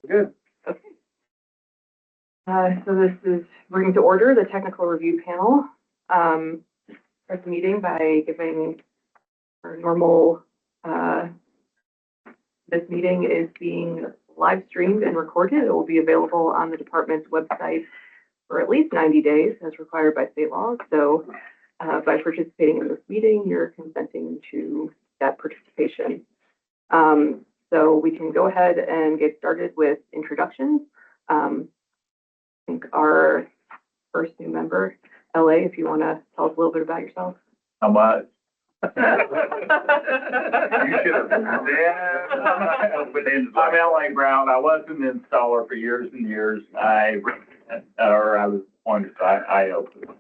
Good. Okay. So this is bringing to order the technical review panel. Start the meeting by giving our normal, this meeting is being live streamed and recorded. It will be available on the department's website for at least 90 days as required by state law. So by participating in this meeting, you're consenting to that participation. So we can go ahead and get started with introductions. I think our first new member, LA, if you want to tell us a little bit about yourself. How much? You should have. I'm L.A. Brown. I was an installer for years and years. I was appointed by IOPA.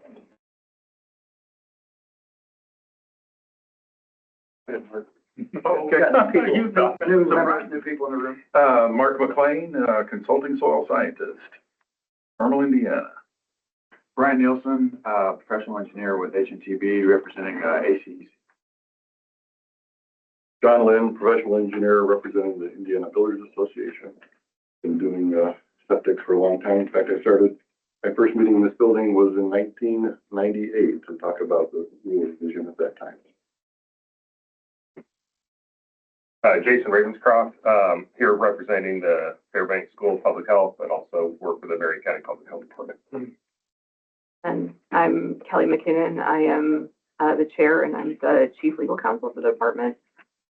Okay. You thought. New people in the room. Mark McLean, consulting soil scientist, Normal, Indiana. Brian Nielsen, professional engineer with HNTB representing ACEC. John Lynn, professional engineer representing the Indiana Builders Association. Been doing septics for a long time. In fact, my first meeting in this building was in 1998 to talk about the rule revision at that time. Jason Ravenscroft, here representing the Fairbanks School of Public Health, but also work for the Berry County Public Health Department. And I'm Kelly McKinnon. I am the chair and I'm the chief legal counsel for the department.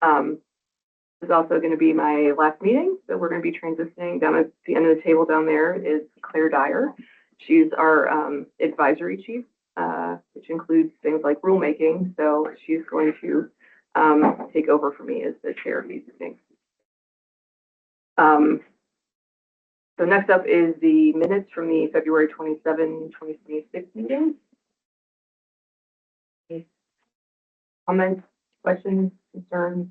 This is also going to be my last meeting, so we're going to be transitioning. Down at the end of the table down there is Claire Dyer. She's our advisory chief, which includes things like rulemaking. So she's going to take over for me as the chair of these meetings. So next up is the minutes from the February 27, 2026 meeting. Any comments, questions, concerns?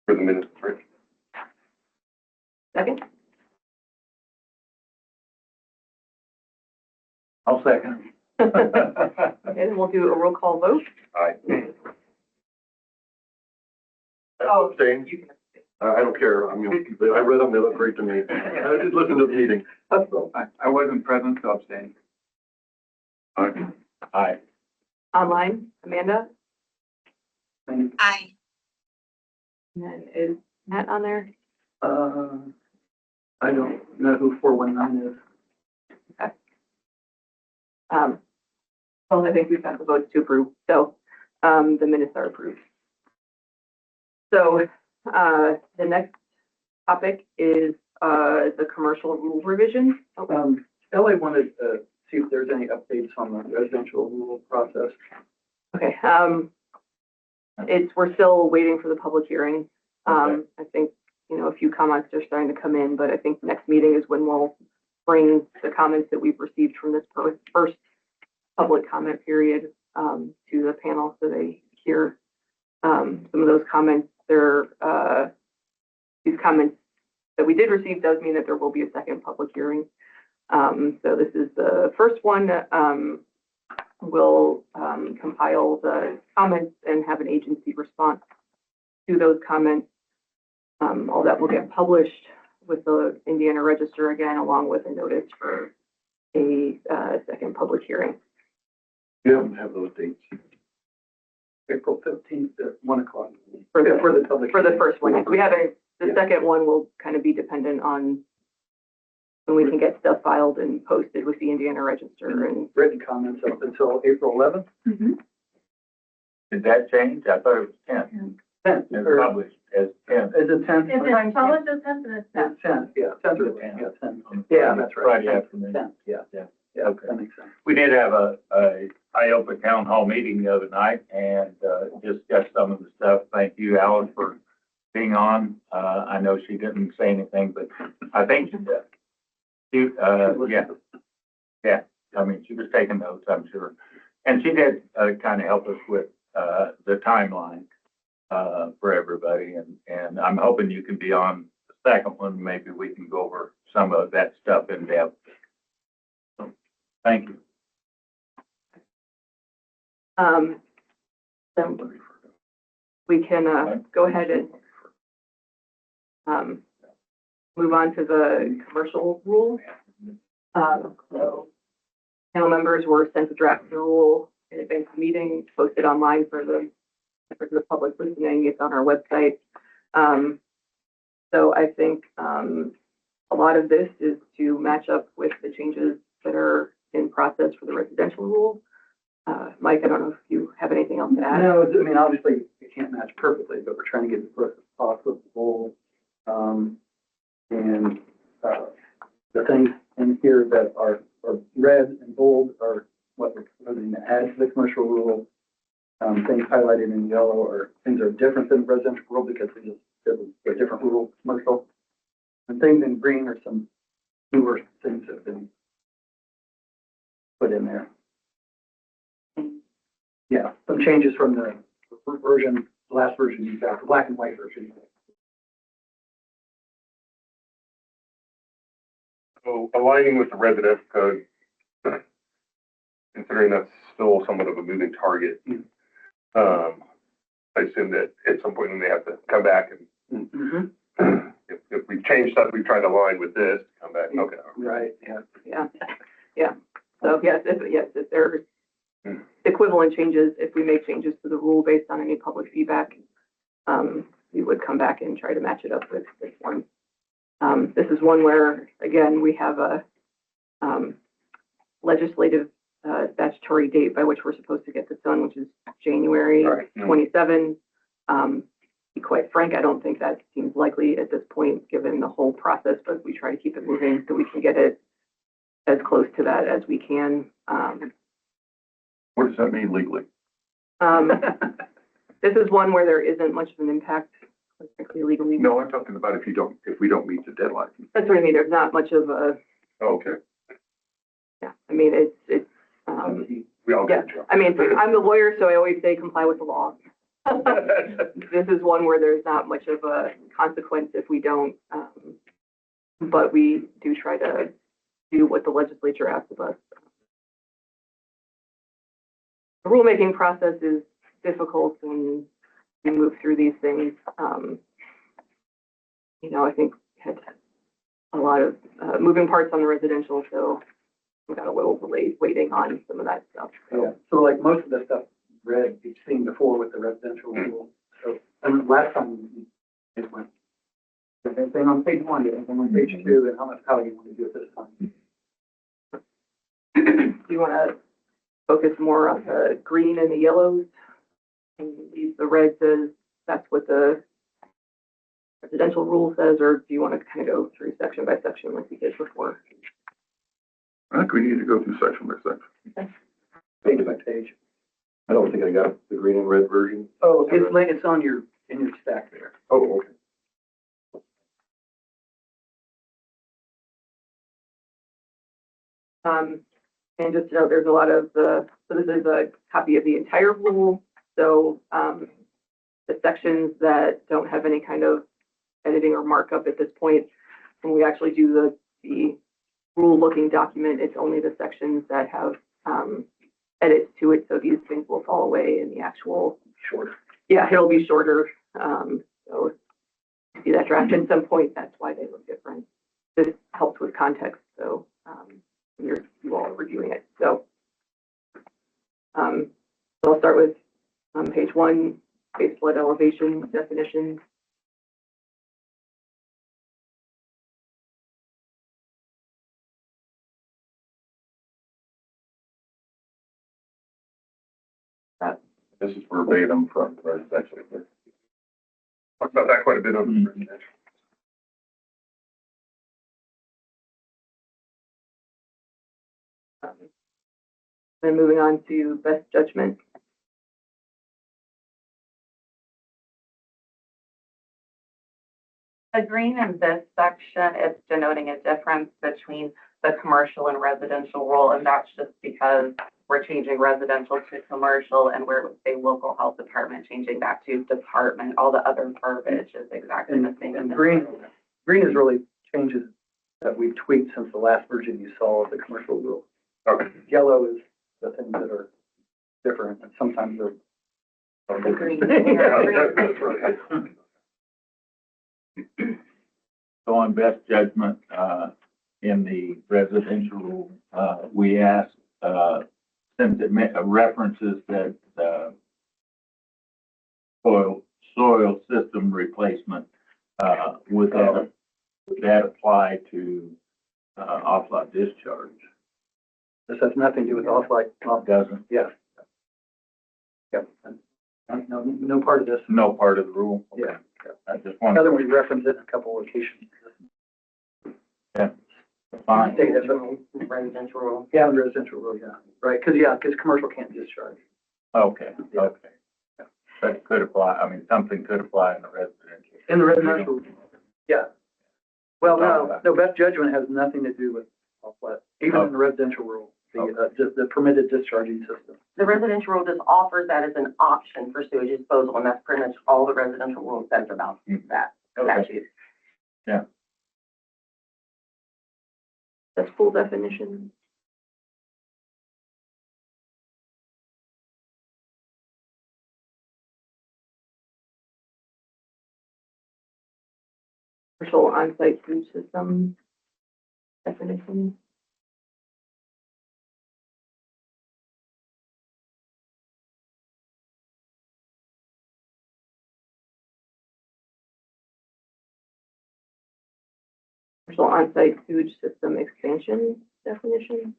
For the minutes, right? Second? I'll second. Okay, then we'll do a roll call vote. Aye. Oh, Abstain. you can. I don't care. I mean, I read them. They look great to me. I did listen to the meeting. So, I wasn't present, so abstain. Aye. Online, Amanda? Aye. And then is Matt on there? I don't know who 419 is. Well, I think we've got the votes to approve, so the minutes are approved. So the next topic is the commercial rule revision. LA wanted to see if there's any updates on the residential rule process. Okay, we're still waiting for the public hearing. I think, a few comments are starting to come in, but I think next meeting is when we'll bring the comments that we've received from this first public comment period to the panel so they hear some of those comments. These comments that we did receive does mean that there will be a second public hearing. So this is the first one. We'll compile the comments and have an agency response to those comments. All that will get published with the Indiana Register again, along with a notice for a second public hearing. you don't have those dates. April 15th at 1 o'clock. For the public. For the first one, we have the second one will kind of be dependent on when we can get stuff filed and posted with the Indiana Register and. Written comments up until April 11th. Did that change? I thought it was 10. 10th. It's Or- published as 10. Is it 10th? It's published as 10th and it's 10th. It's 10th, yeah. 10th or 10th, yeah, 10th. On Yeah, that's right. Friday 10th, afternoon. 10th, yeah. Yeah. Yeah, Okay. that makes sense. We did have a IOPA town hall meeting the other night and discussed some of the stuff. Thank you, Alan, for being on. I know she didn't say anything, but I think she did. Yeah. I mean, she was taking notes, I'm sure. And she did kind of help us with the timeline for everybody. And I'm hoping you can be on the second one. Maybe we can go over some of that stuff in depth. So, thank you. then we can, go ahead and, move on to the commercial rule. So panel members were sent a draft of the rule in advance of the meeting, posted online for the public listening. It's on our website. So I think, a lot of this is to match up with the changes that are in process for the residential rule. Mike, I don't know if you have anything else to add. No, I mean, obviously, it can't match perfectly, but we're trying to get as close as possible. And the things in here that are red and bold are what we're proposing to add to the commercial rule. Things highlighted in yellow are things that are different than the residential rule because they're different rule commercial. And things in green are some newer things that have been put in there. Yeah, some changes from the version, the last version you got, the black and white version. So aligning with the residential code, considering that's still somewhat of a moving target, I assume that at some point when they have to come back and if we've changed stuff, we've tried to align with this, come back, okay. Right, yeah. Yeah. So yes, if there's equivalent changes, if we make changes to the rule based on any public feedback, we would come back and try to match it up with this one. This is one where, again, we have a legislative statutory date by which we're supposed to get this done, which is January 27. To be quite frank, I don't think that seems likely at this point, given the whole process, but we try to keep it moving so we can get it as close to that as we can. What does that mean legally? This is one where there isn't much of an impact, quite frankly, legally. No, I'm talking about if we don't meet the deadline. That's what I mean. There's not much of a, Okay. yeah, I mean, it's, We all yeah, get a job. I mean, I'm the lawyer, so I always say comply with the law. This is one where there's not much of a consequence if we don't, but we do try to do what the legislature asks of us. The rulemaking process is difficult and we move through these things. You know, I think we had a lot of moving parts on the residential, so we got a little delayed waiting on some of that stuff. Yeah, so like most of the stuff read, you've seen before with the residential rule. So, and last time it went, anything on page 1, anything on page 2, and how you want to do it this time. Do you want to focus more on the green and the yellows and leave the reds as that's what the residential rule says, or do you want to kind of go through section by section like we did before? I think we need to go through section by section. Page by page. I don't think I got the green and red version. Oh, it's on in your stack there. Oh, okay. And just to note, there's a lot of so this is a copy of the entire rule. So the sections that don't have any kind of editing or markup at this point, when we actually do the rule looking document, it's only the sections that have edits to it. So these things will fall away in the actual Short. Yeah, it'll be shorter. So see that draft at some point, that's why they look different. This helps with context, so you all are reviewing it. So, so I'll start with page 1, base flood elevation definitions. This is verbatim from the residential. Talked about that quite a bit on the residential. Then moving on to best judgment. The green in this section is denoting a difference between the commercial and residential rule, and that's just because we're changing residential to commercial, and we're with a local health department changing that to department. All the other verbiage is exactly the same. And green is really changes that we've tweaked since the last version you saw of the commercial rule. Okay. Yellow is the things that are different, and sometimes they're Agreed. That's right. So on best judgment, in the residential, we asked, since it references that, soil system replacement, would that apply to, offline discharge? This has nothing to do with off-light. Doesn't, Yeah. Yep. No part of this. no part of the rule? Yeah. I just want Other to, we reference it in a couple locations. fine. Say that, but- Residential rule. Yeah, in residential road, yeah, right, because commercial can't discharge. Okay, okay. That could apply, I mean, something could apply in the residential. In the residential, yeah. Well, no, best judgment has nothing to do with off-let, even in the residential rule, the permitted discharging system. The residential rule just offers that as an option for sewage disposal, and that's pretty much all the residential rule says about that statute. That's full definition. Commercial on-site food system definition. Commercial on-site sewage system expansion definition.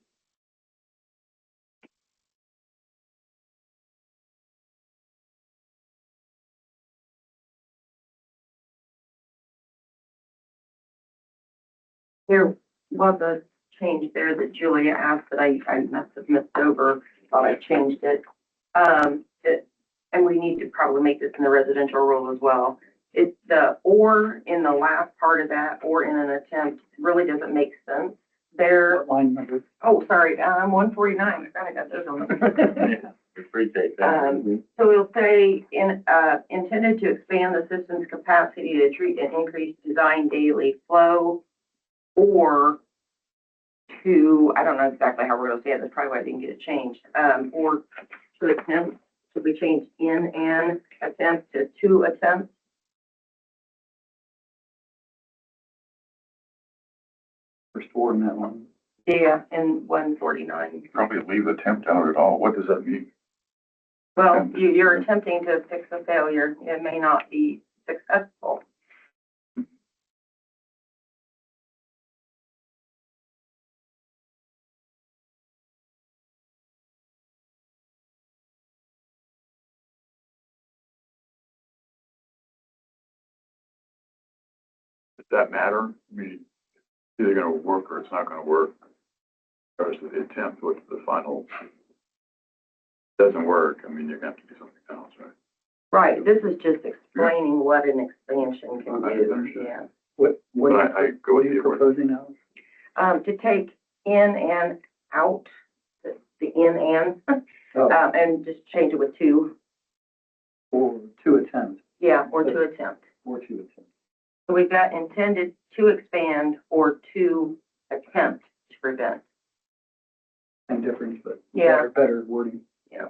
There was a change there that Julia asked that I must have missed over, thought I changed it. And we need to probably make this in the residential rule as well. It's the or in the last part of that, or in an attempt, really doesn't make sense there. What line number? Oh, sorry, 149, I forgot I got those on the. Yeah, appreciate that. So we'll say intended to expand the system's capacity to treat and increase design daily flow, or to, I don't know exactly how we're gonna say it, that's probably why I didn't get it changed, or to attempt, should we change in an attempt to attempt? First four in that one. Yeah, in 149. Probably leave attempt out at all. What does that mean? Well, you're attempting to fix a failure, it may not be successful. Does that matter? I mean, it's either gonna work or it's not gonna work. Regardless of the attempt, what's the final? Doesn't work, I mean, you're gonna have to do something else, right? Right, this is just explaining what an expansion can I do, understand. yeah. What But I go what with are you you. proposing now? To take in and out, the in Oh, and just change it with to, or two attempts, yeah, or to attempt. or two attempts. So we've got intended to expand or to attempt to prevent. Same difference, but Yeah. better wording. Yeah.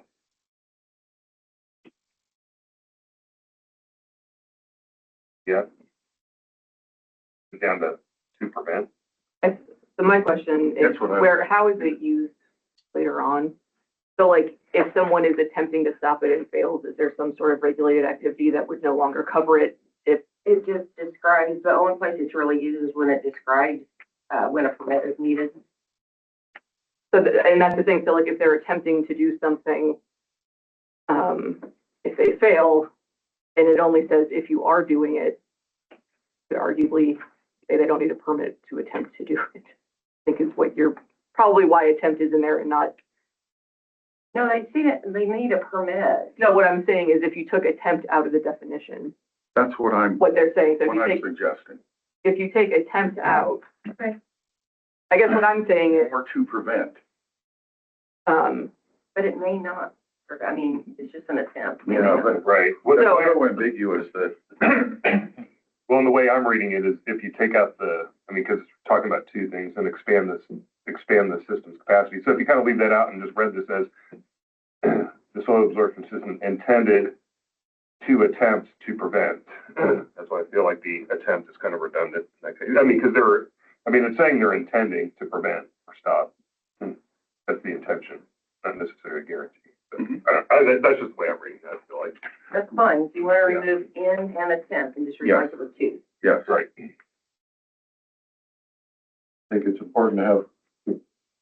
Yeah. Down to prevent. So my question is, That's what how is it used later on? So like, if someone is attempting to stop it and fails, is there some sort of regulated activity that would no longer cover it? It just describes, the only place it's really used is when it describes, when a permit is needed. So, and that's the thing, so like if they're attempting to do something, if they fail, and it only says if you are doing it, could arguably say they don't need a permit to attempt to do it. I think is what you're, probably why attempt is in there and not. No, they see it, they need a permit. No, what I'm saying is if you took attempt out of the definition, That's what I'm what they're saying, so suggesting, if you take attempt out. Okay. I guess what I'm saying is, or to prevent. But it may not, I mean, it's just an attempt. It may Yeah, not. but Right. what's So- so ambiguous that, Well, and the way I'm reading it is if you take out the, I mean, because it's talking about two things and expand the system's capacity. So if you kind of leave that out and just read this as the soil absorption system intended to attempt to prevent. That's why I feel like the attempt is kind of redundant. I mean, because it's saying they're intending to prevent or stop. That's the intention, not necessarily a guarantee. But that's just the way I'm reading it. I feel like. That's fine. So you want to Yeah. remove in and attempt and just replace it with to. Yes, Right. I think it's important to have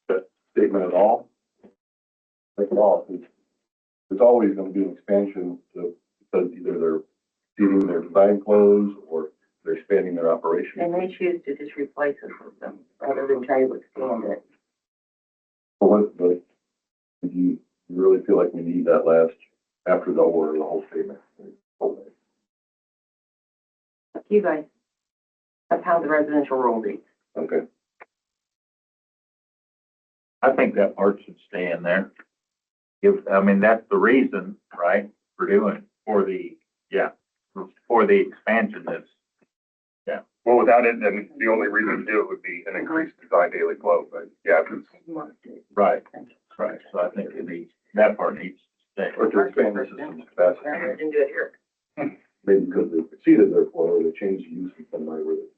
that statement at all. Like at all, because there's always going to be an expansion to, because either they're exceeding their design flows or they're expanding their operation. And they choose to just replace the system rather than try to expand it. But you really feel like we need that last, after the order, the whole statement. You guys, that's how the residential rule reads. Okay. I think that part should stay in there. That's the reason, right, for the expansion that's, Well, without it, then the only reason to do it would be an increased design daily flow. But yeah, if it's right. So I think that part needs to stay. Or to expand the system's capacity. Didn't do it here. Maybe because they exceeded their flow, they changed the use in some way with it.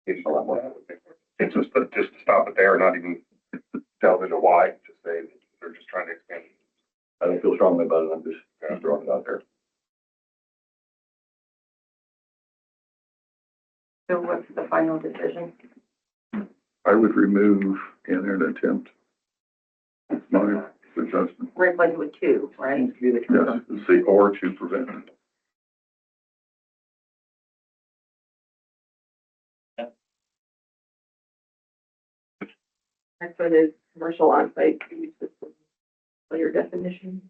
it's a lot more. It's just to stop it there, not even delve into why. Just say they're just trying to expand. I don't feel strongly about it, I'm just throwing it out there. So what's the final decision? I would remove in an attempt. That's my suggestion. Replace it with to, right? Seems to be the Yes, see, or to prevent. Next one is commercial on-site use system. So your definition.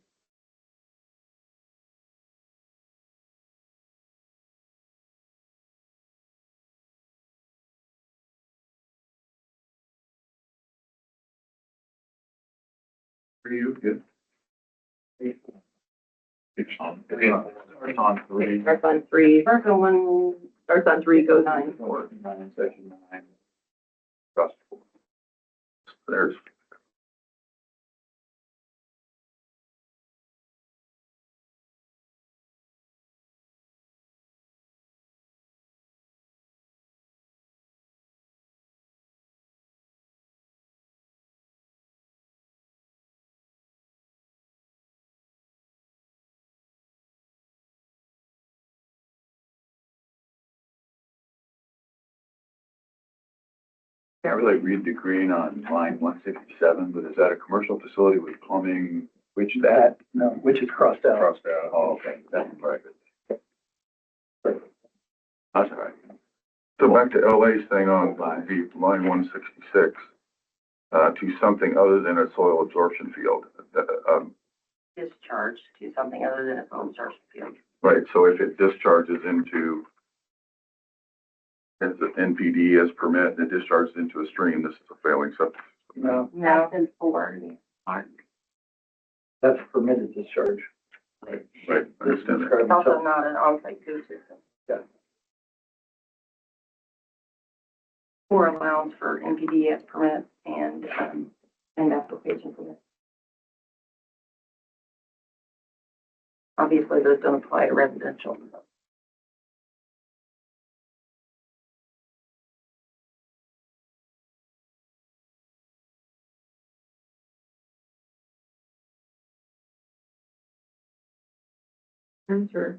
For you, good. It's on three. It starts on three, First one, starts on three, goes nine. four. Section 9. There's, can't really read the green on line 167, but is that a commercial facility with plumbing, which that? No, which is crossed out. Crossed out. Oh, okay, that's very good. That's all right. So back to LA's thing on the line 166, to something other than a soil absorption field. Discharge to something other than its own source field. Right, so if it discharges into, as an NPD as permit, and it discharges into a stream, this is a failing septic system. No, No. And four. that's permitted discharge. Right, I understand that. It's also not an on-site food system. Yeah. Or allows for NPDES permits and application permits. Obviously, those don't apply to residential. Sure.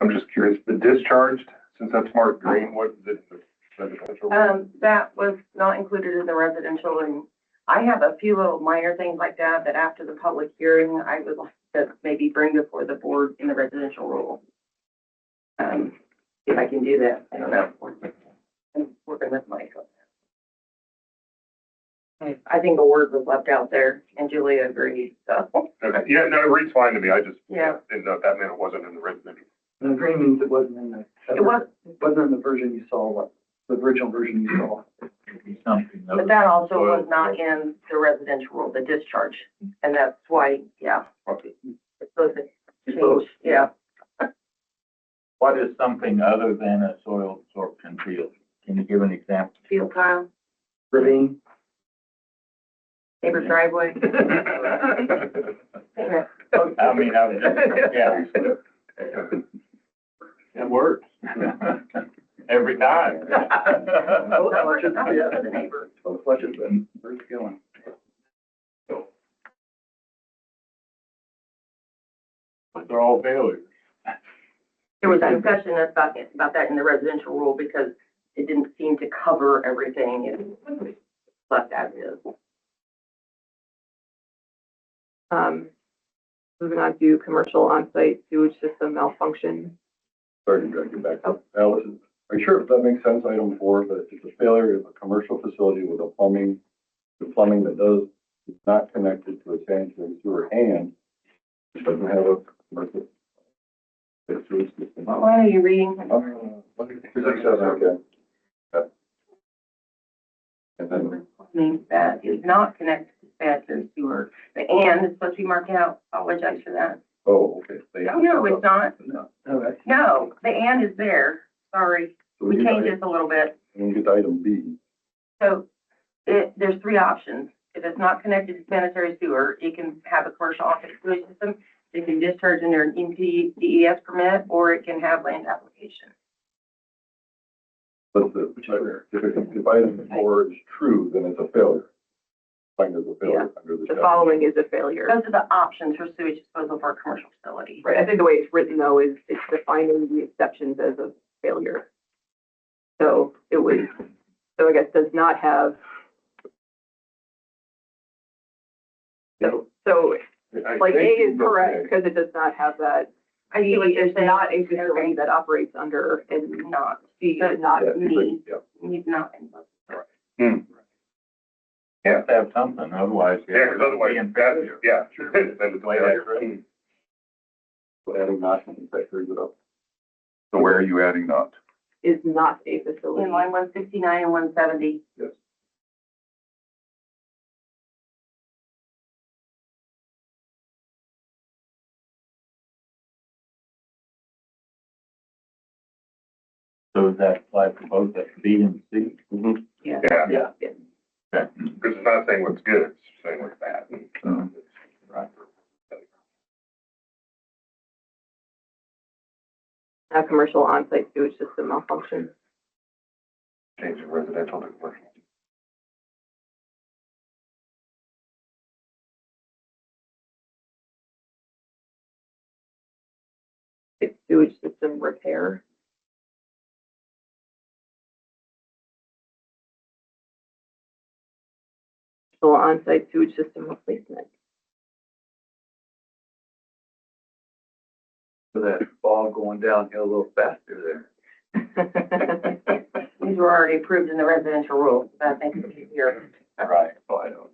I'm just curious, the discharged, since that's marked green, what is it? Residential? That was not included in the residential, and I have a few little minor things like that, that after the public hearing, I would like to maybe bring before the board in the residential rule. If I can do that, I don't know. I'm working with Mike on that. I think a word was left out there, and Julia agreed, so. Okay, yeah, no, it reads fine to me. I just Yeah. didn't know if that meant it wasn't in the residential. And the green means it wasn't in the. It was, Wasn't in the version you saw, what, the original version you saw. Something. but that also was not in the residential rule, the discharge, and that's why, yeah. It's supposed to change, yeah. What is something other than a soil absorption field? Can you give an example? Field tile, Ravine, neighbor's driveway. I was just, yeah. It works. Every time. Oh, flushes, That's yeah. for the neighbor. Oh, flushes, but where's it going? They're all failures. There was discussion about that in the residential rule because it didn't seem to cover everything and left as is. Moving on to commercial on-site sewage system malfunction. Sorry to drag you back up. Allison, are you sure if that makes sense, item 4, that it's a failure of a commercial facility with the plumbing that is not connected to a sanitary sewer and doesn't have a commercial sewage system? What line are you reading? 267, okay. Yeah. And then, Means that is not connected to sanitary sewer. The and is supposed to be marked out. Apologize for that. oh, okay. No, it's not. No, okay. No, the and is there. Sorry. So We get changed item- this a little bit. And we get to item B. So there's 3 options. If it's not connected to sanitary sewer, it can have a commercial office sewage system. It can discharge under an DES permit, or it can have land application. But if item 4 is true, then it's a failure. Find as a failure under the. The following is a failure. Those are the options for sewage disposal for a commercial facility. Right, I think the way it's written though is it's defining the exceptions as a failure. So it was, so I guess does not have. So like A is correct because it does not have that. I see what you're It's saying. not a facility Okay. that operates under and Not, C is not. Yeah, me. yeah. Needs not. You have to have something, otherwise. Yeah, because otherwise, failure. yeah, sure, then it's a Way that's failure. written. So adding not in fact clears it up. So where are you adding not? Is not a facility. In line 169 and 170. Yes. So does that apply for both B and C? Yeah. Yeah, Yeah. because it's not saying what's good, it's saying what's bad. Right. A commercial on-site sewage system malfunction. Changing residential to commercial. It's sewage system repair. So on-site sewage system replacement. So that ball going downhill a little faster there. These were already approved in the residential rules, but I think it's easier. Right. Oh, I know.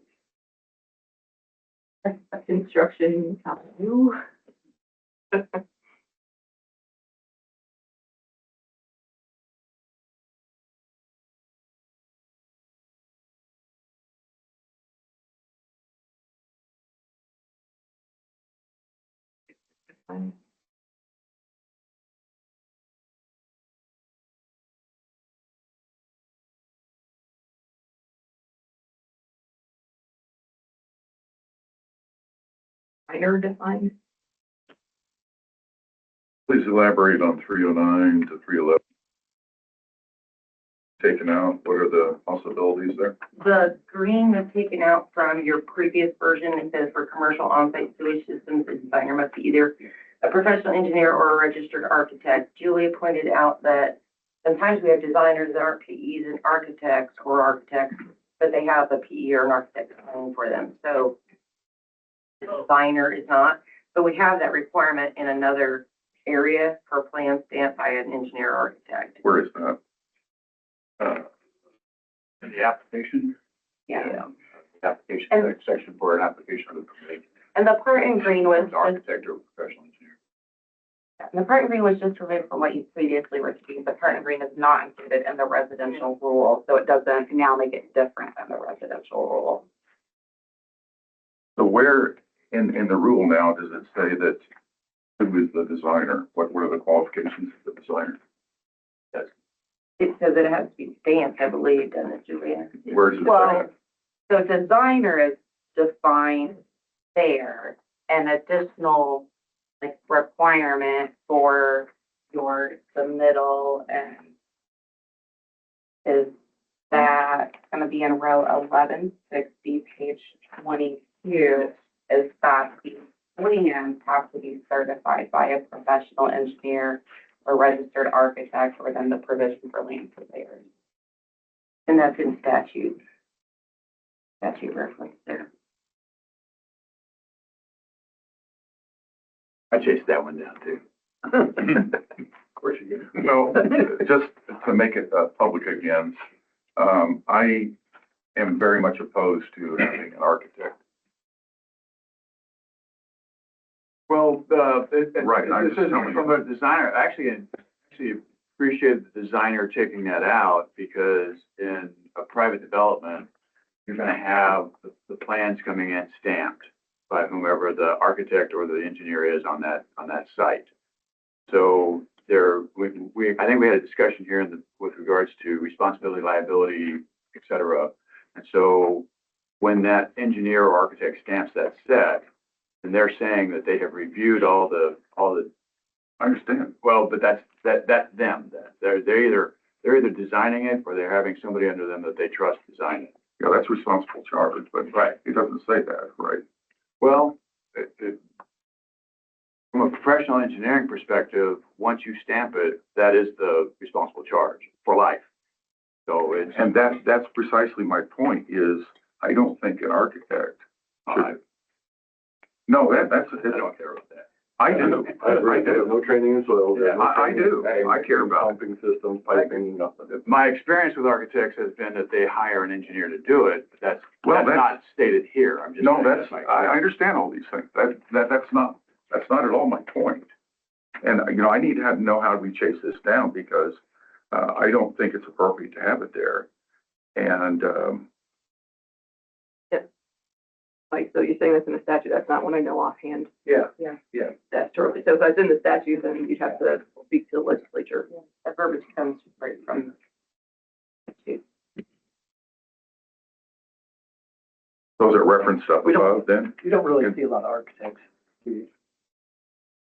Construction, new. Minor defined. Please elaborate on 309 to 311. Taken out, what are the possibilities there? The green was taken out from your previous version. It says for commercial on-site sewage systems, the designer must be either a professional engineer or a registered architect. Julia pointed out that sometimes we have designers that aren't PEs and architects, but they have a PE or an architect designing for them. So the designer is not, but we have that requirement in another area for plans stamped by an engineer or architect. Where is that? In the application? Yeah. Application, And- section for an application of the permit. And the part in green was The architect or professional engineer. the part in green was just removed from what you previously were seeing. The part in green is not included in the residential rule, so it doesn't now make it different than the residential rule. So where in the rule now does it say that who is the designer? What are the qualifications of the designer? It says it has to be stamped, I believe, doesn't it, Julia? Where does it say Well, that? the designer is defined there, and additional like requirement for your submittal and is that gonna be in row 1160, page 22, is that the plans have to be certified by a professional engineer or registered architect, or then the provision for land surveyors. And that's in statute. Statute reference there. I chased that one down too. Of course you do. No, just to make it public again, I am very much opposed to having an architect. Well, Right, I this is was- from a designer, actually appreciate the designer taking that out, because in a private development, you're gonna have the plans coming in stamped by whomever the architect or the engineer is on that site. So I think we had a discussion here with regards to responsibility, liability, et cetera. And so when that engineer or architect stamps that set, and they're saying that they have reviewed all the, I understand. well, but that's them. They're either designing it, or they're having somebody under them that they trust design it. Yeah, that's responsible charge, but Right. it doesn't say that, right? Well, from a professional engineering perspective, once you stamp it, that is the responsible charge for life. So it's, And that's precisely my point, is I don't think an architect should. No, that's, I don't care about that. I do. I do. No training in soils. Yeah, I do. I care about it. Pumping systems, piping, nothing. My experience with architects has been that they hire an engineer to do it, but that's Well, not stated here. I'm just No, saying that's, my I understand all these things. That's not at all my point. And, I need to know how we chase this down, because, I don't think it's appropriate to have it there. And, Like, so you're saying that's in the statute, that's not one I know offhand. Yeah. Yeah. Yeah. That's totally, so if that's in the statute, then you'd have to speak to the legislature. That verbiage comes right from the statute. those are referenced up We don't- above then? You don't really see a lot of architects. do you?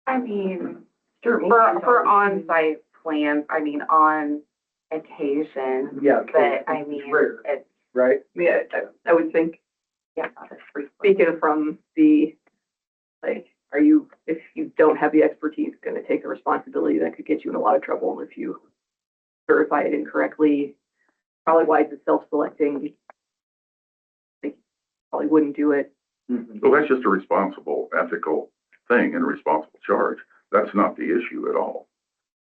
I mean, Sure. for on-site plans, I mean, on occasion, Yeah. but I mean, Rare, it's, right? Yeah, I would think, yeah, it's frequent. speaking from the, like, if you don't have the expertise, gonna take a responsibility that could get you in a lot of trouble if you certify it incorrectly. Probably why it's self-selecting. They probably wouldn't do it. Mhm. Well, that's just a responsible, ethical thing and a responsible charge. That's not the issue at all.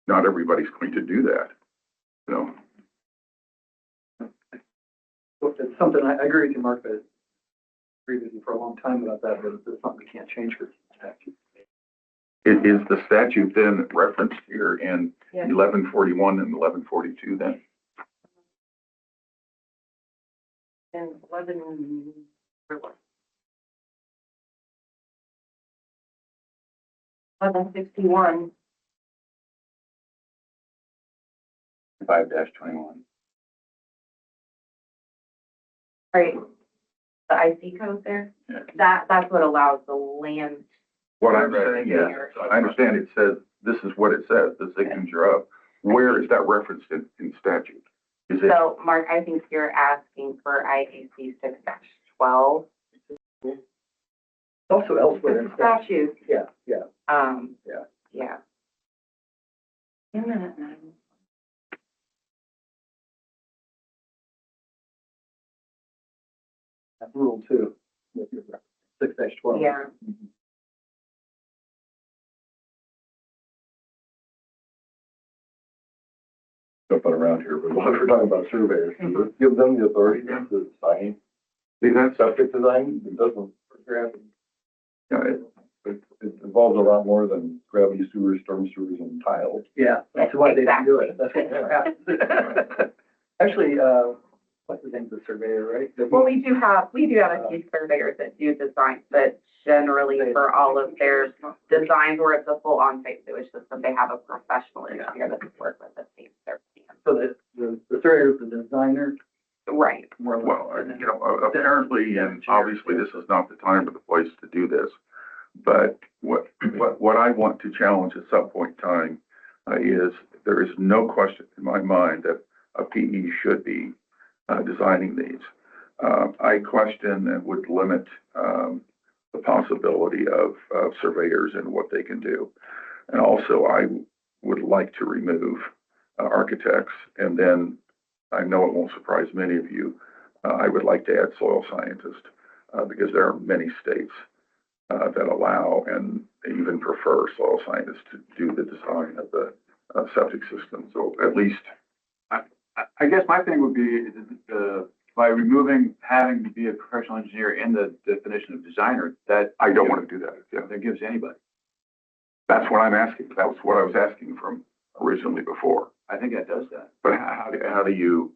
Not everybody's going to do that, Well, it's something, I agree with you, Mark, but I agreed with you for a long time about that, but it's something we can't change for statute. Is the statute then referenced here in Yeah. 1141 and 1142 then? And 1161. 5-21. Right, the IC code there, Yeah. that's what allows the land. What I'm saying is, I understand it says, this is what it says, the signature of. Where is that referenced in statute? Is it, So, Mark, I think you're asking for IAC 6-12. Also elsewhere in It's a statute. statute, Yeah. yeah. Wait a minute now. That rule too. 6-12. Yeah. Jumping around here, but while we're talking about surveyors, give them the authority to sign see, that's, septic design, it doesn't, it involves a lot more than gravity sewers, storm sewers, and tiles. Yeah, that's why they didn't do it. Exactly. That's what happens. Actually, what's the name of the surveyor, right? Well, we do have a few surveyors that do design, but generally for all of their designs where it's a full on-site sewage system, they have a professional engineer that work with the state service. So the surveyor is the designer, Right. more or less. well, apparently, and obviously this is not the time or the place to do this, But what I want to challenge at some point in time is there is no question in my mind that a PE should be designing these. I question and would limit the possibility of surveyors and what they can do. And also, I would like to remove architects, and then I know it won't surprise many of you. I would like to add soil scientists because there are many states that allow and even prefer soil scientists to do the design of the septic system. So at least, I guess my thing would be by removing having to be a professional engineer in the definition of designer, that I don't want to do that. Yeah. that gives anybody. That's what I'm asking. That was what I was asking from originally before. I think that does that. But how do you,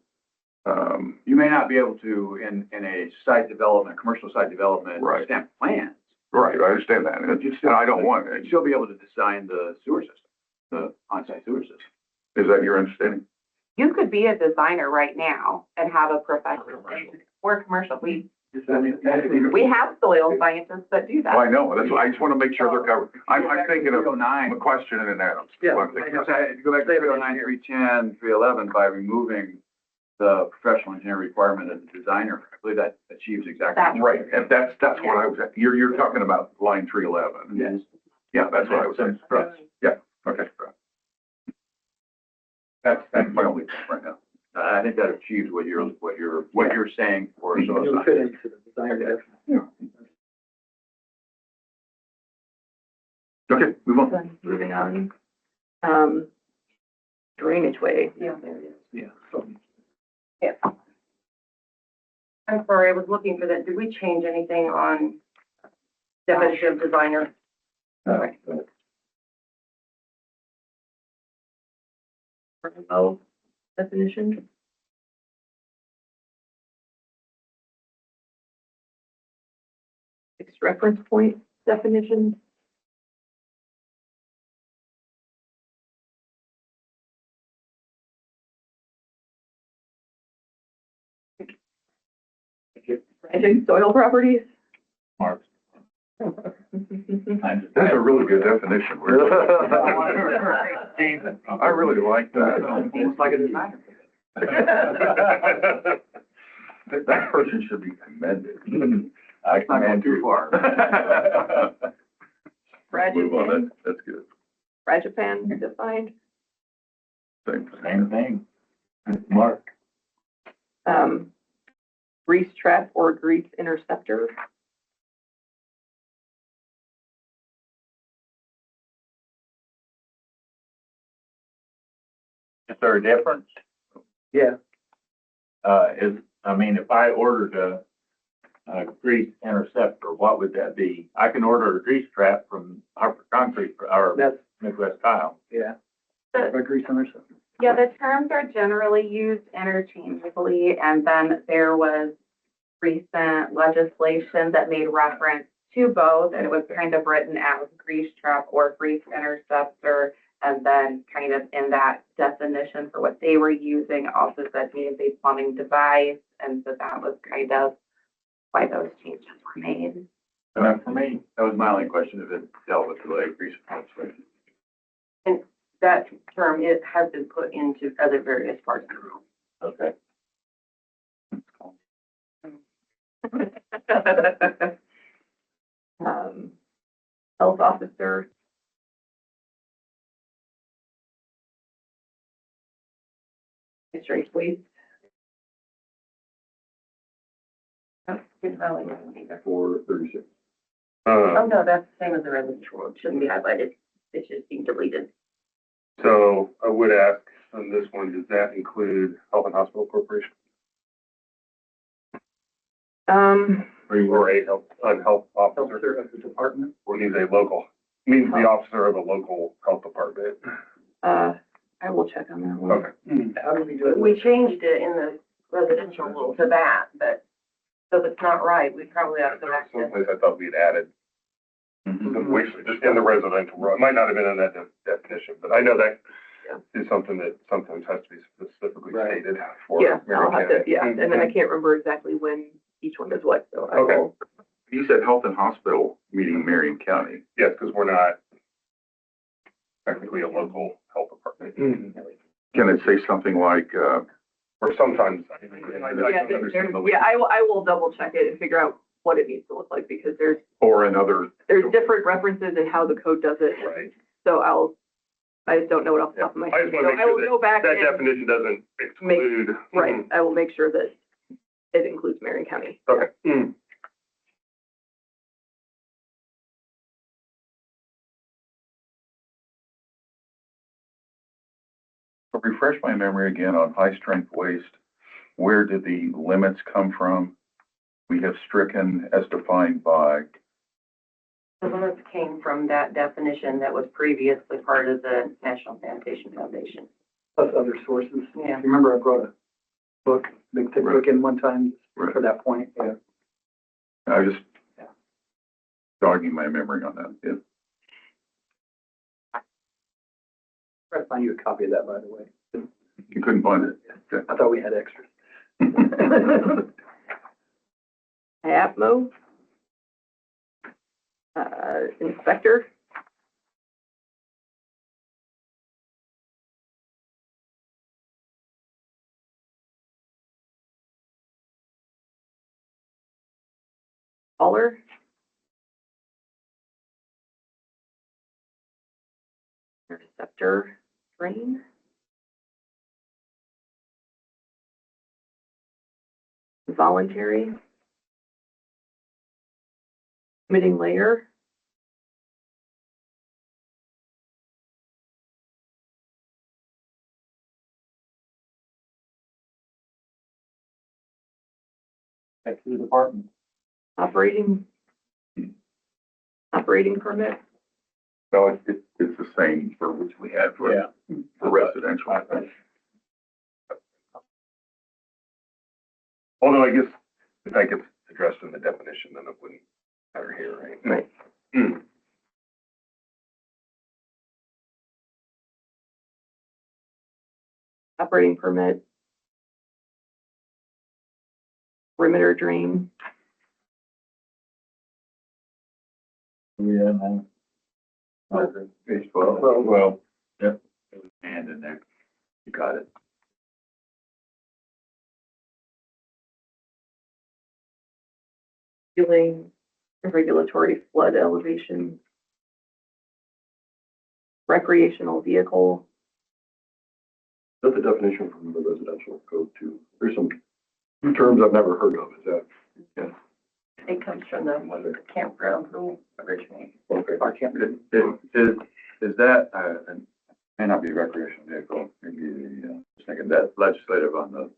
You may not be able to, in a site development, commercial site development, Right. stamp plans. right, I understand that. But you'd And still, I don't want you'd it. still be able to design the sewer system, the on-site sewer system. Is that your understanding? You could be a designer right now and have a professional or commercial. We have soil scientists that do Well, I that. know. That's why I just want to make sure they're covered. I'm thinking of 309. a question and an Adams. Yeah. What I'm thinking of. If you go back to 309, 310, 311, by removing the professional engineer requirement of the designer, I believe that achieves exactly. That's Right, and that's what I was, you're talking about line 311. Yes. Yeah, that's what I was saying. Yeah, okay. That's my only point right now. I think that achieves what you're saying for. You'll fit into the design definition. Okay, move on. Moving on. Drainage way. Yeah, there it is. Yeah. Yeah. I'm sorry, I was looking for that. Did we change anything on definition of designer? Right. Rainbow definition. Fixed reference point definition. Ranching soil properties. Mark. That's a really good definition. I really like that. Almost like a designer. That person should be commended. It's not going too far. Move on, Fragipan, that's good. fragipan defined. Same thing. Same thing. Mark. Grease trap or grease interceptor. Is there a difference? Yeah, If I ordered a grease interceptor, what would that be? I can order a grease trap from Harper Concrete or that's, Midwest Tile. yeah. The- Agree, Somerset. Yeah, the terms are generally used interchangeably, and then there was recent legislation that made reference to both, and it was kind of written as grease trap or grease interceptor. And then kind of in that definition for what they were using, also said means a plumbing device. And so that was kind of why those changes were made. Enough for me. That was my only question, if it dealt with the like grease pumps. And that term, it has been put into other various parts of the rule. Okay. Health officer. Straight waste. Didn't really know either. 436. Oh, no, that's the same as the residential rule. It shouldn't be highlighted. It should be deleted. So I would ask on this one, does that include Health and Hospital Corporation or a health officer? Officer of the department. Or means a local, means the officer of a local health department? I will check on that one. Okay. How do we do it? We changed it in the residential rule to that, but so if it's not right, we probably have to go back to. Someplace I thought we'd added, just in the residential role. It might not have been in that definition, but I know that is something that sometimes has to be specifically Right. stated for. Yeah, I'll Marion have to, County. yeah, and then I can't remember exactly when each one is what, so I Okay. will You said health and hospital, meaning Marion County. Yes, because we're not technically a local health department. Can it say something like, Or sometimes, I Yeah, don't understand the. I will double check it and figure out what it needs to look like because or another, there's different references in how the code does it. Right. So I just don't know it off the top of my I head. just want to So make I will sure go back that and, definition doesn't exclude. right, I will make sure that it includes Marion County. Okay. refresh my memory again on high-strength waste. Where did the limits come from? We have stricken as defined by, The limits came from that definition that was previously part of the National Sanitation Foundation. Plus other sources. Yeah. Remember I brought a book, big thick book in one time Right. for that point, yeah. I just jogging my memory on that. Yeah. Try to find you a copy of that, by the way. You couldn't find it. Okay. I thought we had extras. IAPMO. Inspector. Caller. Interceptor drain. Voluntary. Emitting layer. Back to the department. Operating permit. No, it's the same for which we had for residential. Although I guess if that gets addressed in the definition, then it wouldn't matter here, right? Right. Operating permit. Perimeter drain. Yeah, man. Page 12. Well, And in there. You got it. Fueling, regulatory flood elevation. Recreational vehicle. That's the definition from the residential code too. There's some new terms I've never heard of. Is that? Yeah. It comes from the campground rule originally. Okay. Our camp. Is that, it may not be recreational vehicle, maybe, just thinking that legislative on the,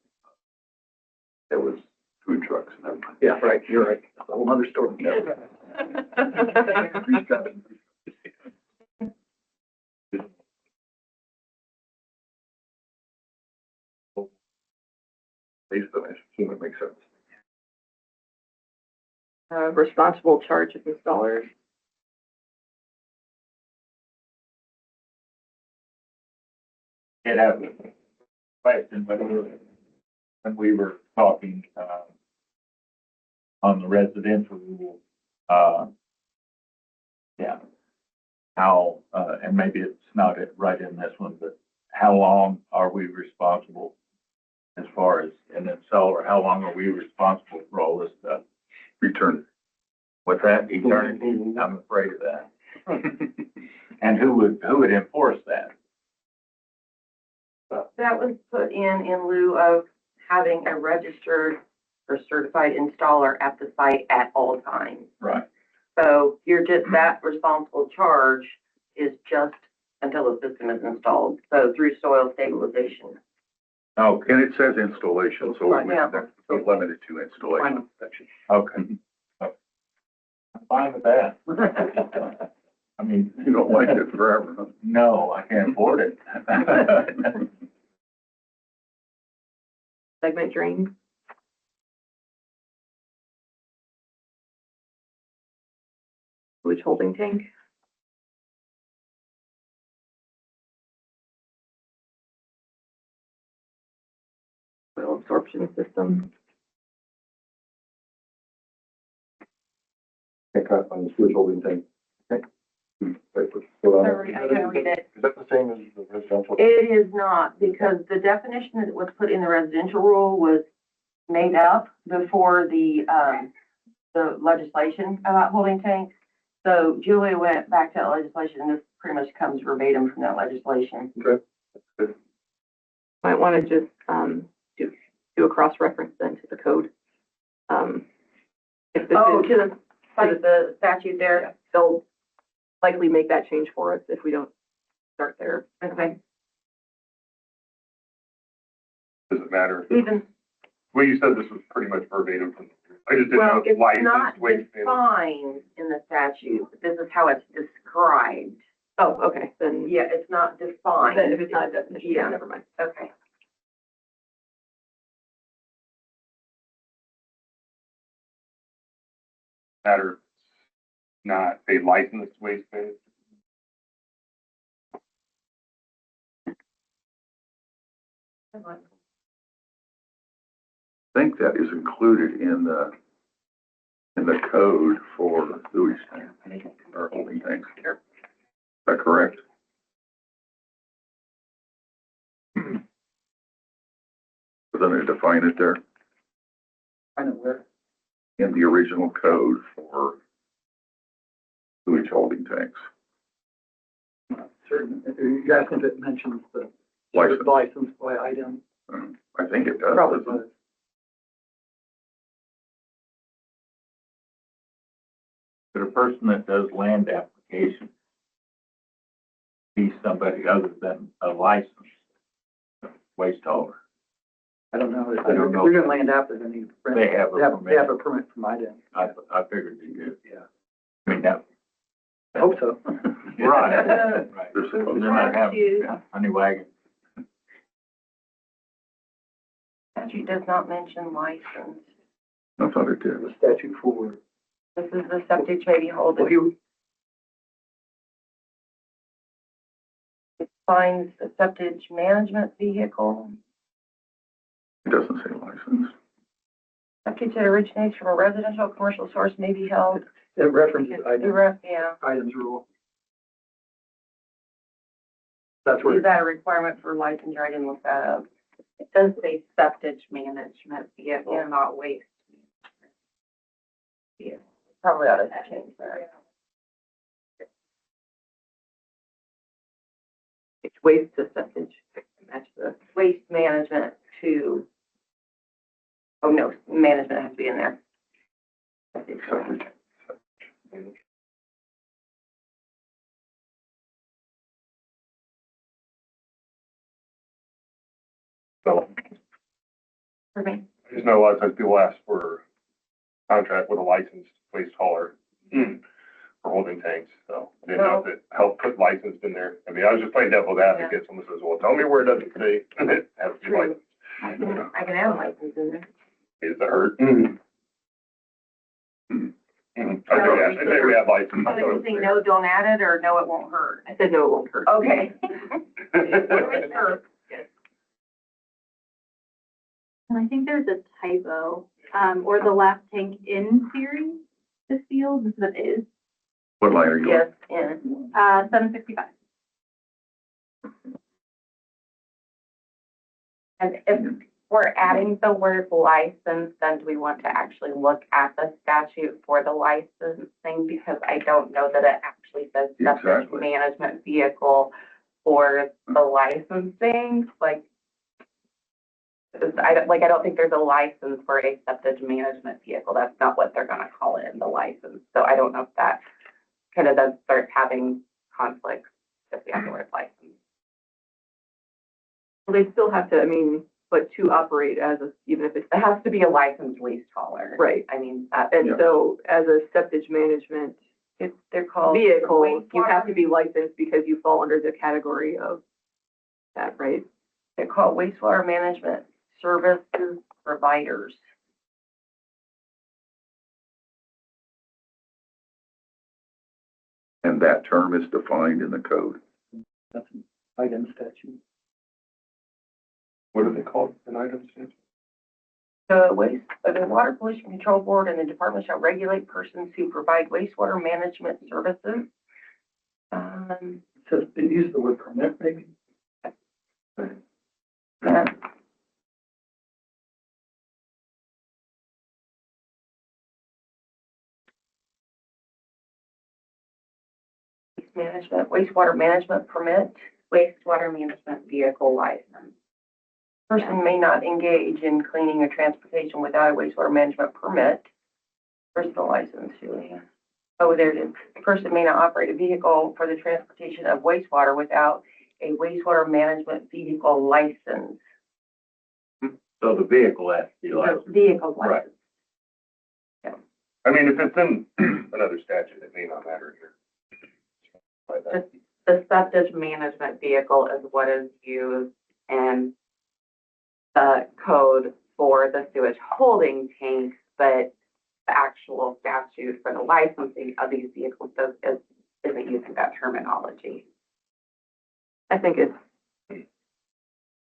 it was food trucks, never mind. Yeah, right, you're right. That's a whole other story. Base definition, so that makes sense. Responsible charge of installers. it has a question, but when we were talking, on the residential rule, yeah, how, and maybe it's not right in this one, but how long are we responsible as far as an installer? How long are we responsible for all this stuff? Return. What's that? Eternity? I'm afraid of that. And who would enforce that? That was put in lieu of having a registered or certified installer at the site at all times. Right. So you're just, that responsible charge is just until the system is installed, so through soil stabilization. Oh, And it says installation, so Right, we, yeah. that's limited to installation. okay. I'm fine with that. I mean, You don't like it forever, huh? no, I can't afford it. Segment drain. Sewage holding tank. Soil absorption system. On the sewage holding tank. Okay. Sorry, I couldn't read it. Is that the same as the residential? It is not, because the definition that was put in the residential rule was made up before the legislation about holding tanks. So Julia went back to that legislation, and this pretty much comes verbatim from that legislation. Okay. Might want to just, do a cross-reference then to the code. If this Oh, is, to the, like the statute there? they'll likely make that change for us if we don't start there. Okay. Does it matter? Even, Well, you said this was pretty much verbatim from, I just didn't well, know it's if license, not waste management. defined in the statute, but this is how it's described. Oh, okay, then, Yeah, it's not defined. then if it's not a definition, Yeah. then never mind. Okay. Matter, not a licensed waste management. I think that is included in the code for sewage tank or holding tanks. Is that correct? Doesn't it define it there Find it where? in the original code for sewage holding tanks? Not certain. You're asking if it mentions the License. license by item. I think it does. Probably doesn't it? does. But a person that does land application be somebody other than a licensed waste hauler. I don't know. I don't know. They're gonna land after they need. They have a They permit. have a permit from IDEM. I figured you did. Yeah. I mean, that. I hope so. Right, right. They're supposed They're to. not having, yeah, honey wagon. Statute does not mention license. I thought it did. The statute for, This is the septic may be well, holding. he, Defines the septic management vehicle. It doesn't say license. Septic that originates from a residential or commercial source may be held. it references IDEM, Yeah. IDEM's rule. That's Is where, that a requirement for licensure? I didn't look that up. It does say septic management vehicle, not waste. Probably ought to change that. It's waste to septic, match the, Waste management to, oh no, management has to be in there. So For me. I just know a lot of times people ask for contract with a licensed waste hauler for holding tanks, so I didn't know if it helped put licensed in there. I mean, I was just playing devil's advocate. Someone says, well, tell me where it doesn't say it has to be True. licensed. I can add a license in there. Does it hurt? I think we have license. So you think no, don't add it, or no, it won't hurt? I said no, it won't hurt. Okay. And I think there's a typo, or the last tank in series is field instead of is, What line are you on? Yes, in. 765. And if we're adding the word license, then do we want to actually look at the statute for the licensing? Because I don't know that it actually says septic Exactly. management vehicle for the licensing, like, I don't think there's a license for a septic management vehicle. That's not what they're gonna call it in the license. So I don't know if that kind of then starts having conflicts if we have the word license. Well, they still have to, I mean, but to operate as a, even if it's, It has to be a licensed waste hauler. right. I mean, And Yeah. so as a septic management They're called. vehicle, you wastewater- have to be licensed because you fall under the category of that, right? They're called wastewater management services providers. And that term is defined in the code. that's an IDEM statute. What are they called, an item? The Water Pollution Control Board and the department shall regulate persons who provide wastewater management services. It says, they use the word permit, maybe? Yeah. Wastewater management permit. Wastewater management vehicle license. Person may not engage in cleaning or transportation without a wastewater management permit. Personal license, Julia. Oh, there it is. A person may not operate a vehicle for the transportation of wastewater without a wastewater management vehicle license. So the vehicle has to be The licensed. vehicle Right. license. I mean, if it's in another statute, it may not matter here. Like that. The septic management vehicle is what is used in the code for the sewage holding tank, but the actual statute for the licensing of these vehicles isn't using that terminology. I think it's,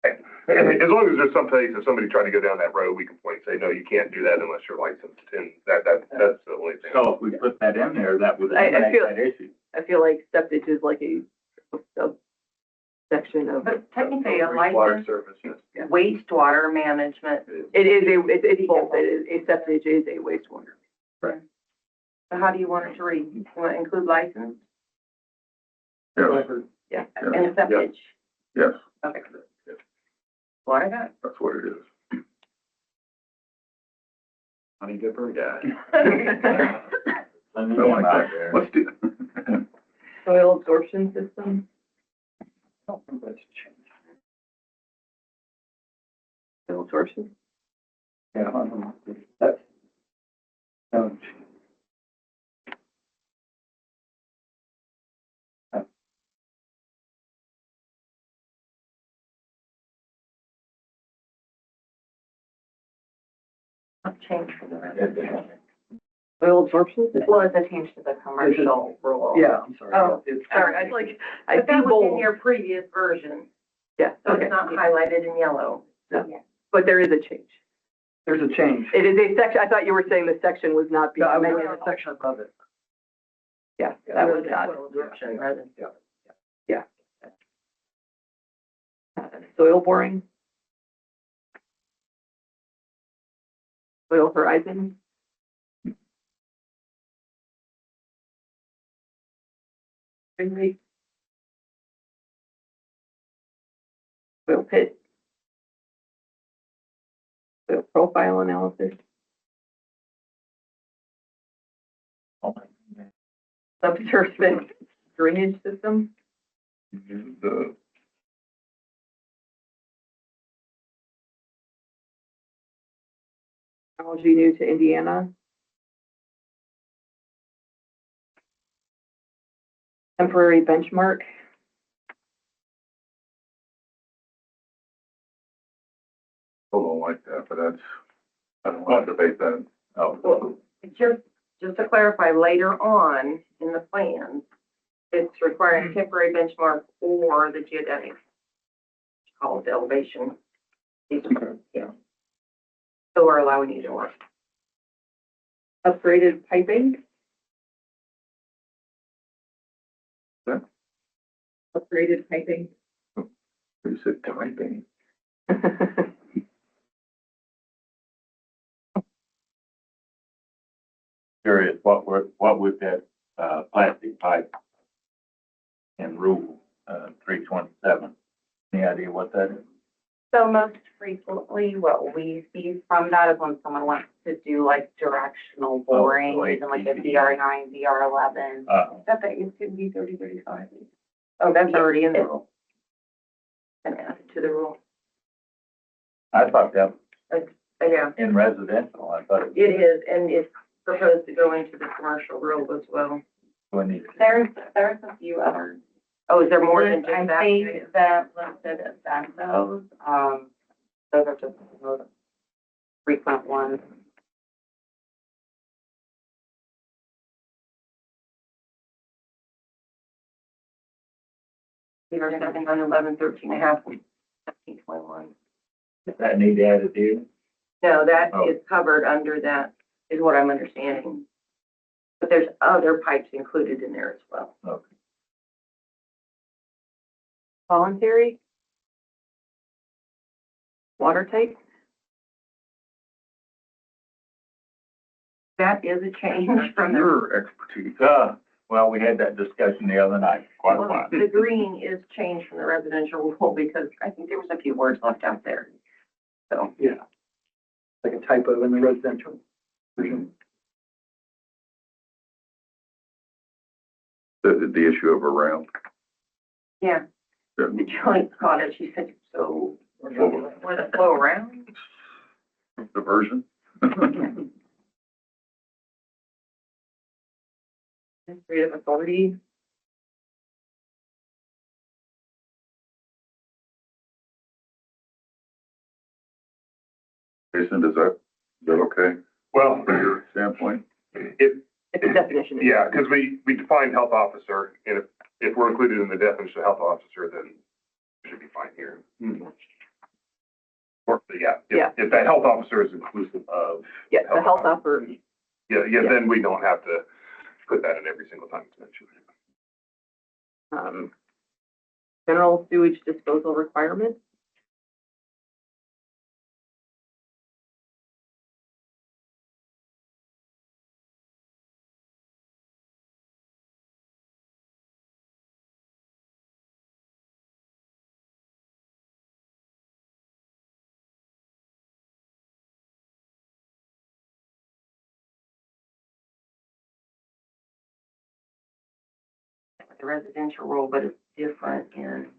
As long as there's some place, if somebody tried to go down that road, we can point and say, no, you can't do that unless you're licensed, and that's the only thing. So if we put that in there, that would I eliminate feel- that issue. I feel like septic is like a subsection of, But technically, a Water license, services. wastewater management. it's both, a septic is a wastewater. So how do you want it to read? You want to include license Yes, Yeah. and septic? yes, Okay. Why not? that's what it is. Honey dipper, yeah. Let me I get like out that. there. Let's do. Soil absorption system, I don't think that's changed. soil absorption. Yeah, that's, no, Change for the rest. Soil absorption system? Well, it's a change to the commercial rule. yeah, I'm sorry. Oh, It's- Sorry, I But see that was in bold. your previous version, Yeah, so okay, it's not highlighted in yellow. but there is a change. There's a change. It is a section, I thought you were saying the section was not being No, I mean, amended. the section above it. Yeah, that was not. Absorption rather than. Soil boring. Soil horizon. Ring. Soil pit. Soil profile analysis. Subsurface drainage system. The, Technology new to Indiana. Temporary benchmark. still don't like that, but that's, I don't want to debate that. Well, just to clarify, later on in the plan, it's requiring temporary benchmark or the geodetic. Called elevation. Yeah. So we're allowing either one. Upgraded piping. Yeah. Upgraded piping. You said typing. Curious, what would that, plastic pipe in rule, 327? Any idea what that is? So most frequently, what we see from that is when someone wants to do like directional boring, so using like a HDPE. DR9, DR11. That used to be 3035. Oh, that's already in the rule. And added to the rule. I thought that was Yeah, in residential, I thought it it is, and it's proposed to go into the commercial rule as well. when you. There's a few others. Oh, is there more than just I that? think that listed as those are just the most frequent ones. These are 7, 9, 11, 13 and a half, 17, 21. Does that need added in? No, that Oh. is covered under that, is what I'm understanding. But there's other pipes included in there as well. Okay. Voluntary? Watertight? That is a change from the, Your expertise. Well, we had that discussion the other night, quite a while. the green is changed from the residential rule because I think there was a few words left out there. So, Yeah. Like a typo in the residential version. The issue of around. yeah, Yeah. Julie caught it. She said, so, let it flow around? The version. Administrative authority? Jason, is that okay Well, from your standpoint? if, It's a definition. yeah, because we defined health officer, and if we're included in the definition of health officer, then it should be fine here. Or, Yeah. if that health officer is inclusive of. Yeah, the health officer. Yeah, then we don't have to put that in every single time it's mentioned. General sewage disposal requirements. The residential rule, but it's different in.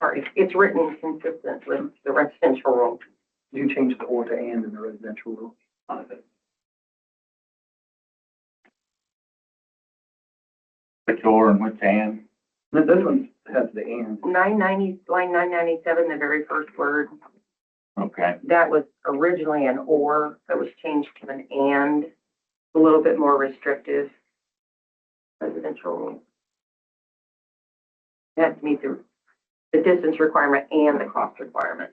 Sorry, it's written consistent with the residential rule. You change the or to and in the residential rule. Which or and which and? This one has the and. Line 997, the very first word, Okay. that was originally an or, that was changed to an and, a little bit more restrictive. Residential rule. It has to meet the distance requirement and the cost requirement.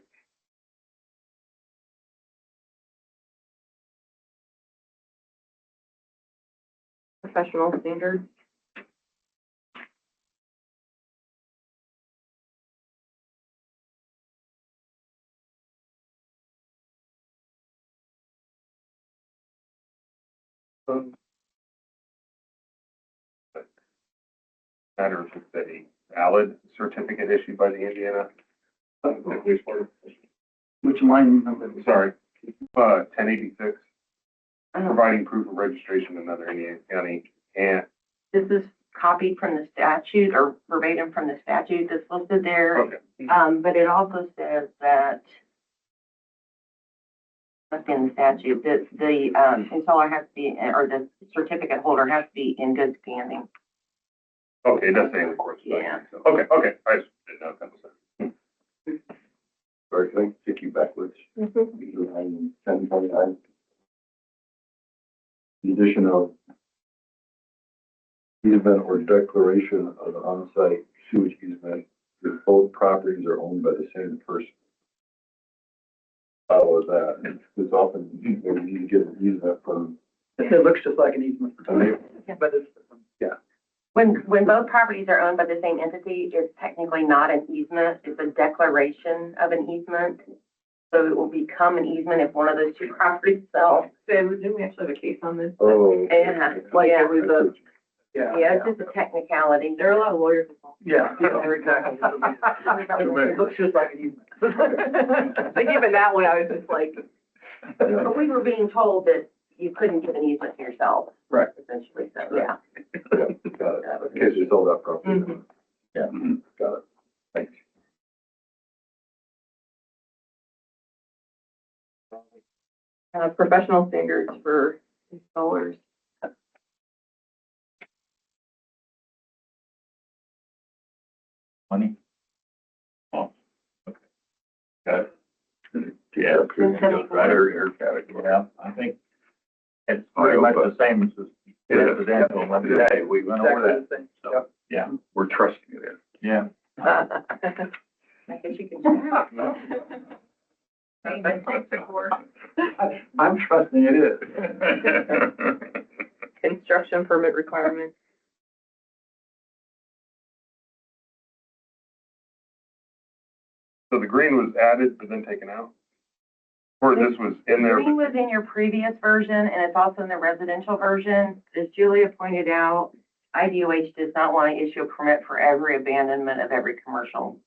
Professional standards. Matter if it's a valid certificate issued by the Indiana Police Board. Which line number? Sorry, 1086, providing proof of registration in another Indiana county. And, This is copied from the statute or verbatim from the statute that's listed there. okay, But it also says that, within the statute, that the, installer has to be, or the certificate holder has to be in good standing. okay, it does say in the course. Yeah. Okay, I just didn't know if that was it. Sorry, can I take you backwards? Line 1029. The addition of easement or declaration of an on-site sewage easement if both properties are owned by the same person. Follow that. It's often, when you need to get an easement from It looks just like an easement, a neighbor. but it's, yeah. When both properties are owned by the same entity, it's technically not an easement, it's a declaration of an easement. So it will become an easement if one of those two properties sell. So didn't we actually have a case on this? Oh. Yeah. Like Yeah. it was a, Yeah, it's just a technicality. there are a lot of lawyers involved. Yeah, exactly. It looks just like an easement. Like even that one, I was just like, But we were being told that you couldn't give an easement to yourself. Right. Essentially, so, yeah. Yeah, got it. That was- In case you sold that property. Mhm. Yeah, got it. Thanks. professional standards for installers. Money? Oh, okay. Got it. Yeah. Right, or category. Yeah, I think It's pretty much the same as It is. residential, like today, we went over Exactly that. the same. So, Yep. yeah, We're trusting it in. yeah. I guess you can. I'm trusting it is. Construction permit requirements. So the green was added but then taken out? Or this was in there? Green was in your previous version, and it's also in the residential version. As Julia pointed out, IDOH does not want to issue a permit for every abandonment of every commercial.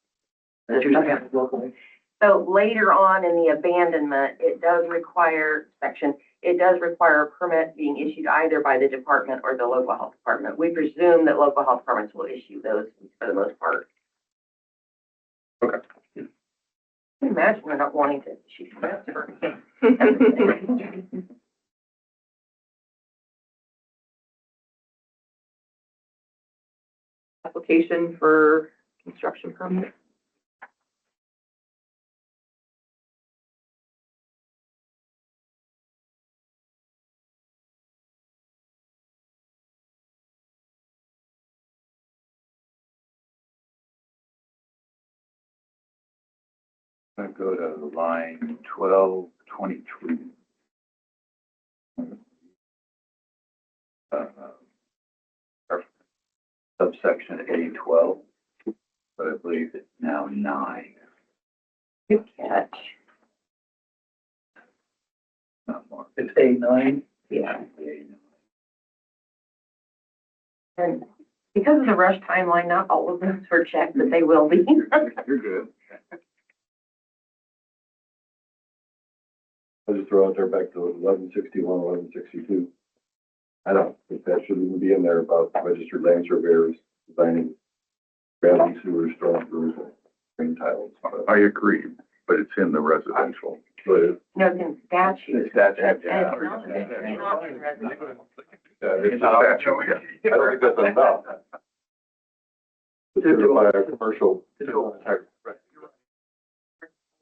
That usually happens locally. So later on in the abandonment, it does require a permit being issued either by the department or the local health department. We presume that local health departments will issue those for the most part. Okay. I can imagine we're not wanting to issue permits for everything. Application for construction permit. I'm gonna go to line 1223. Or subsection A12, but I believe it's now 9. Good catch. Not more. It's A9. Yeah. A9. And because of the rush timeline, not all of those were checked, but they will be. You're good. I'll just throw out there back to 1161, 1162. I don't think that should even be in there about registered land surveyors designing gravity sewers, storm sewers, and drain tiles. I agree, but it's in the residential. But No, it's in statute. It's statute, And yeah. it's not- it's not in residential. It's a statute, yeah. I don't think that's enough. To certify a commercial.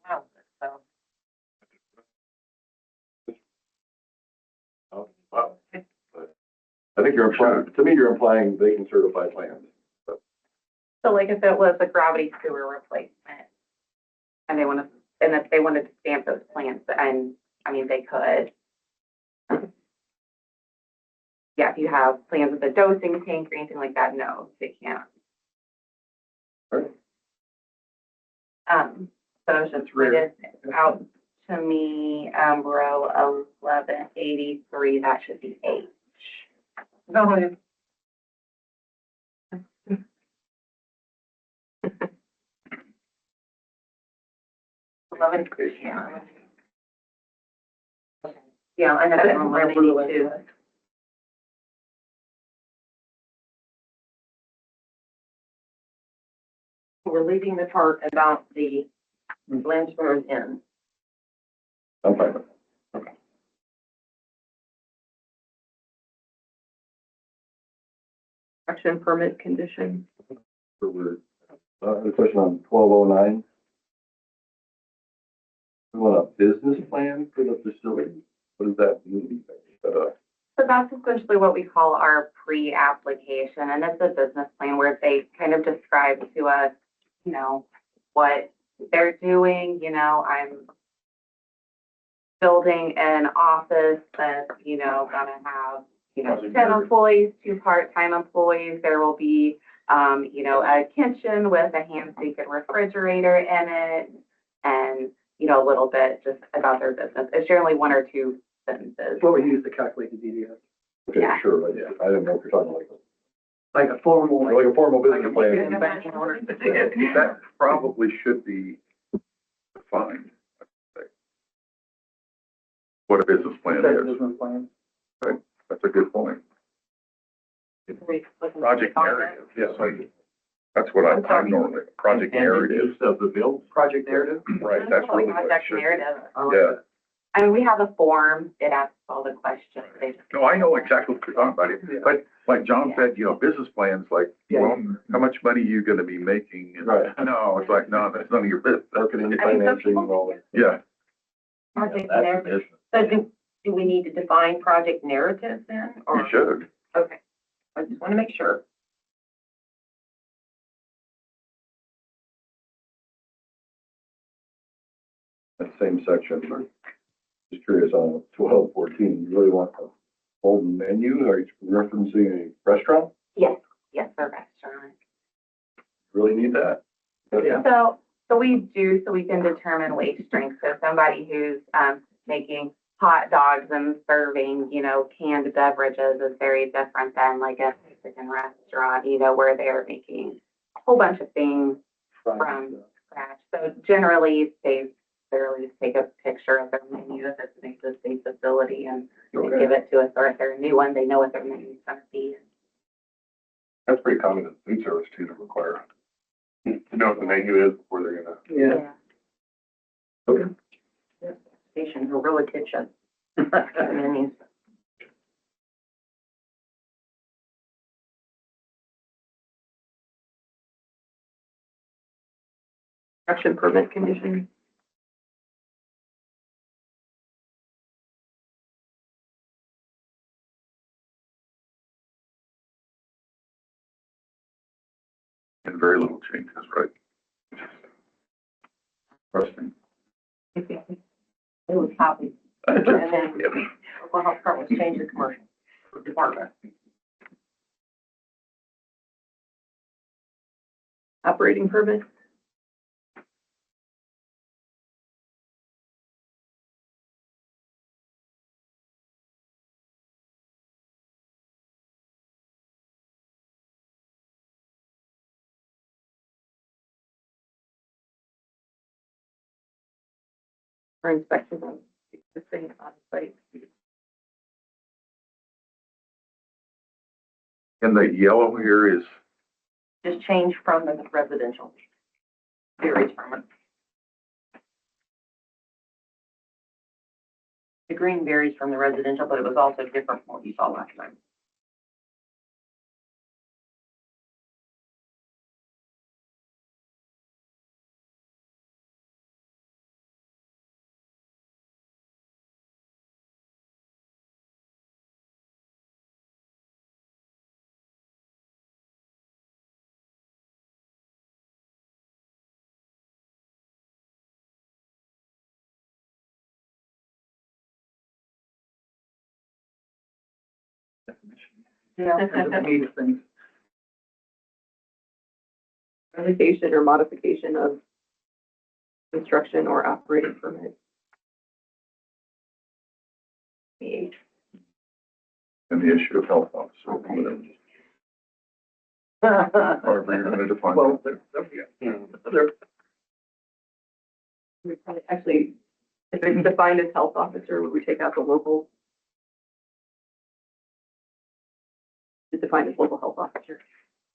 Wow, so. I think you're implying, to me, you're implying they can certify plans. So like if it was a gravity sewer replacement, and if they wanted to stamp those plans, and, I mean, they could. Yeah, if you have plans with a dosing tank or anything like that, no, they can't. Right. So it was just read out to me, row 1183, that should be H. No, 11, yeah. Yeah, I have it on 1182. We're leaving the part about the Blanchard Inn. I'm fine with it. Construction permit condition. We're, a question on 1209. We want a business plan for the facility? What does that mean? So that's essentially what we call our pre-application, and it's a business plan where they kind of describe to us, you know, what they're doing. You know, I'm building an office that's, you know, gonna have, you know, 10 employees, 2 part-time employees. There will be, you know, a kitchen with a hand sink and refrigerator in it, and, you know, a little bit just about their business. It's generally 1 or 2 sentences. What we use to calculate the DDS. Okay, Yeah. sure, I didn't know if you're talking Like a formal, like a formal business plan. That probably should be defined. What a business plan set is. business plan. That's a good point. Project narrative, yes, that's what I normally, project narrative. Use of the bill. Project narrative. Right, that's really what it Project should be. narrative. Yeah. I mean, we have a form, it asks all the questions. They just- No, I know exactly what you're talking about. But like John said, you know, business plans, like, well, how much money are you gonna be making? And Right. no, it's like, no, that's none of your business. Marketing, I mean, some financing, people and all that. Yeah. Project That's narrative. business. So Do we need to define project narrative then, You or? should. Okay, I just want to make sure. That same section, just curious on 1214, you really want a whole menu? Are you referencing a restaurant? Yes, yes, the restaurant. Really need that? Yeah. So we do, so we can determine waste strength. So somebody who's, making hot dogs and serving, you know, canned beverages is very different than like a Mexican restaurant, you know, where they're making a whole bunch of things from scratch. So generally, they literally take a picture of their menu if it's an existing facility and they give it to us, or if they're a new one, they know what their menu is gonna be. That's pretty common in food service too, to require, to know what the menu is before they're gonna. Yeah. Okay. Station, gorilla kitchen. Menus. Construction permit conditions. And very little changes, right? Trusting. It was copied. And then local health department was changed to commercial department. Operating permit. For inspection of existing on site. And the yellow here is, Just change from the residential. Varies from it. The green varies from the residential, but it was also different from what you saw last time. Yeah. Meat of things. Revocation or modification of construction or operating permit. and the issue of health officer, whatever. However you're gonna define Well, it. there, We probably, actually, if it's defined as health officer, would we take out the local? It's defined as local health officer.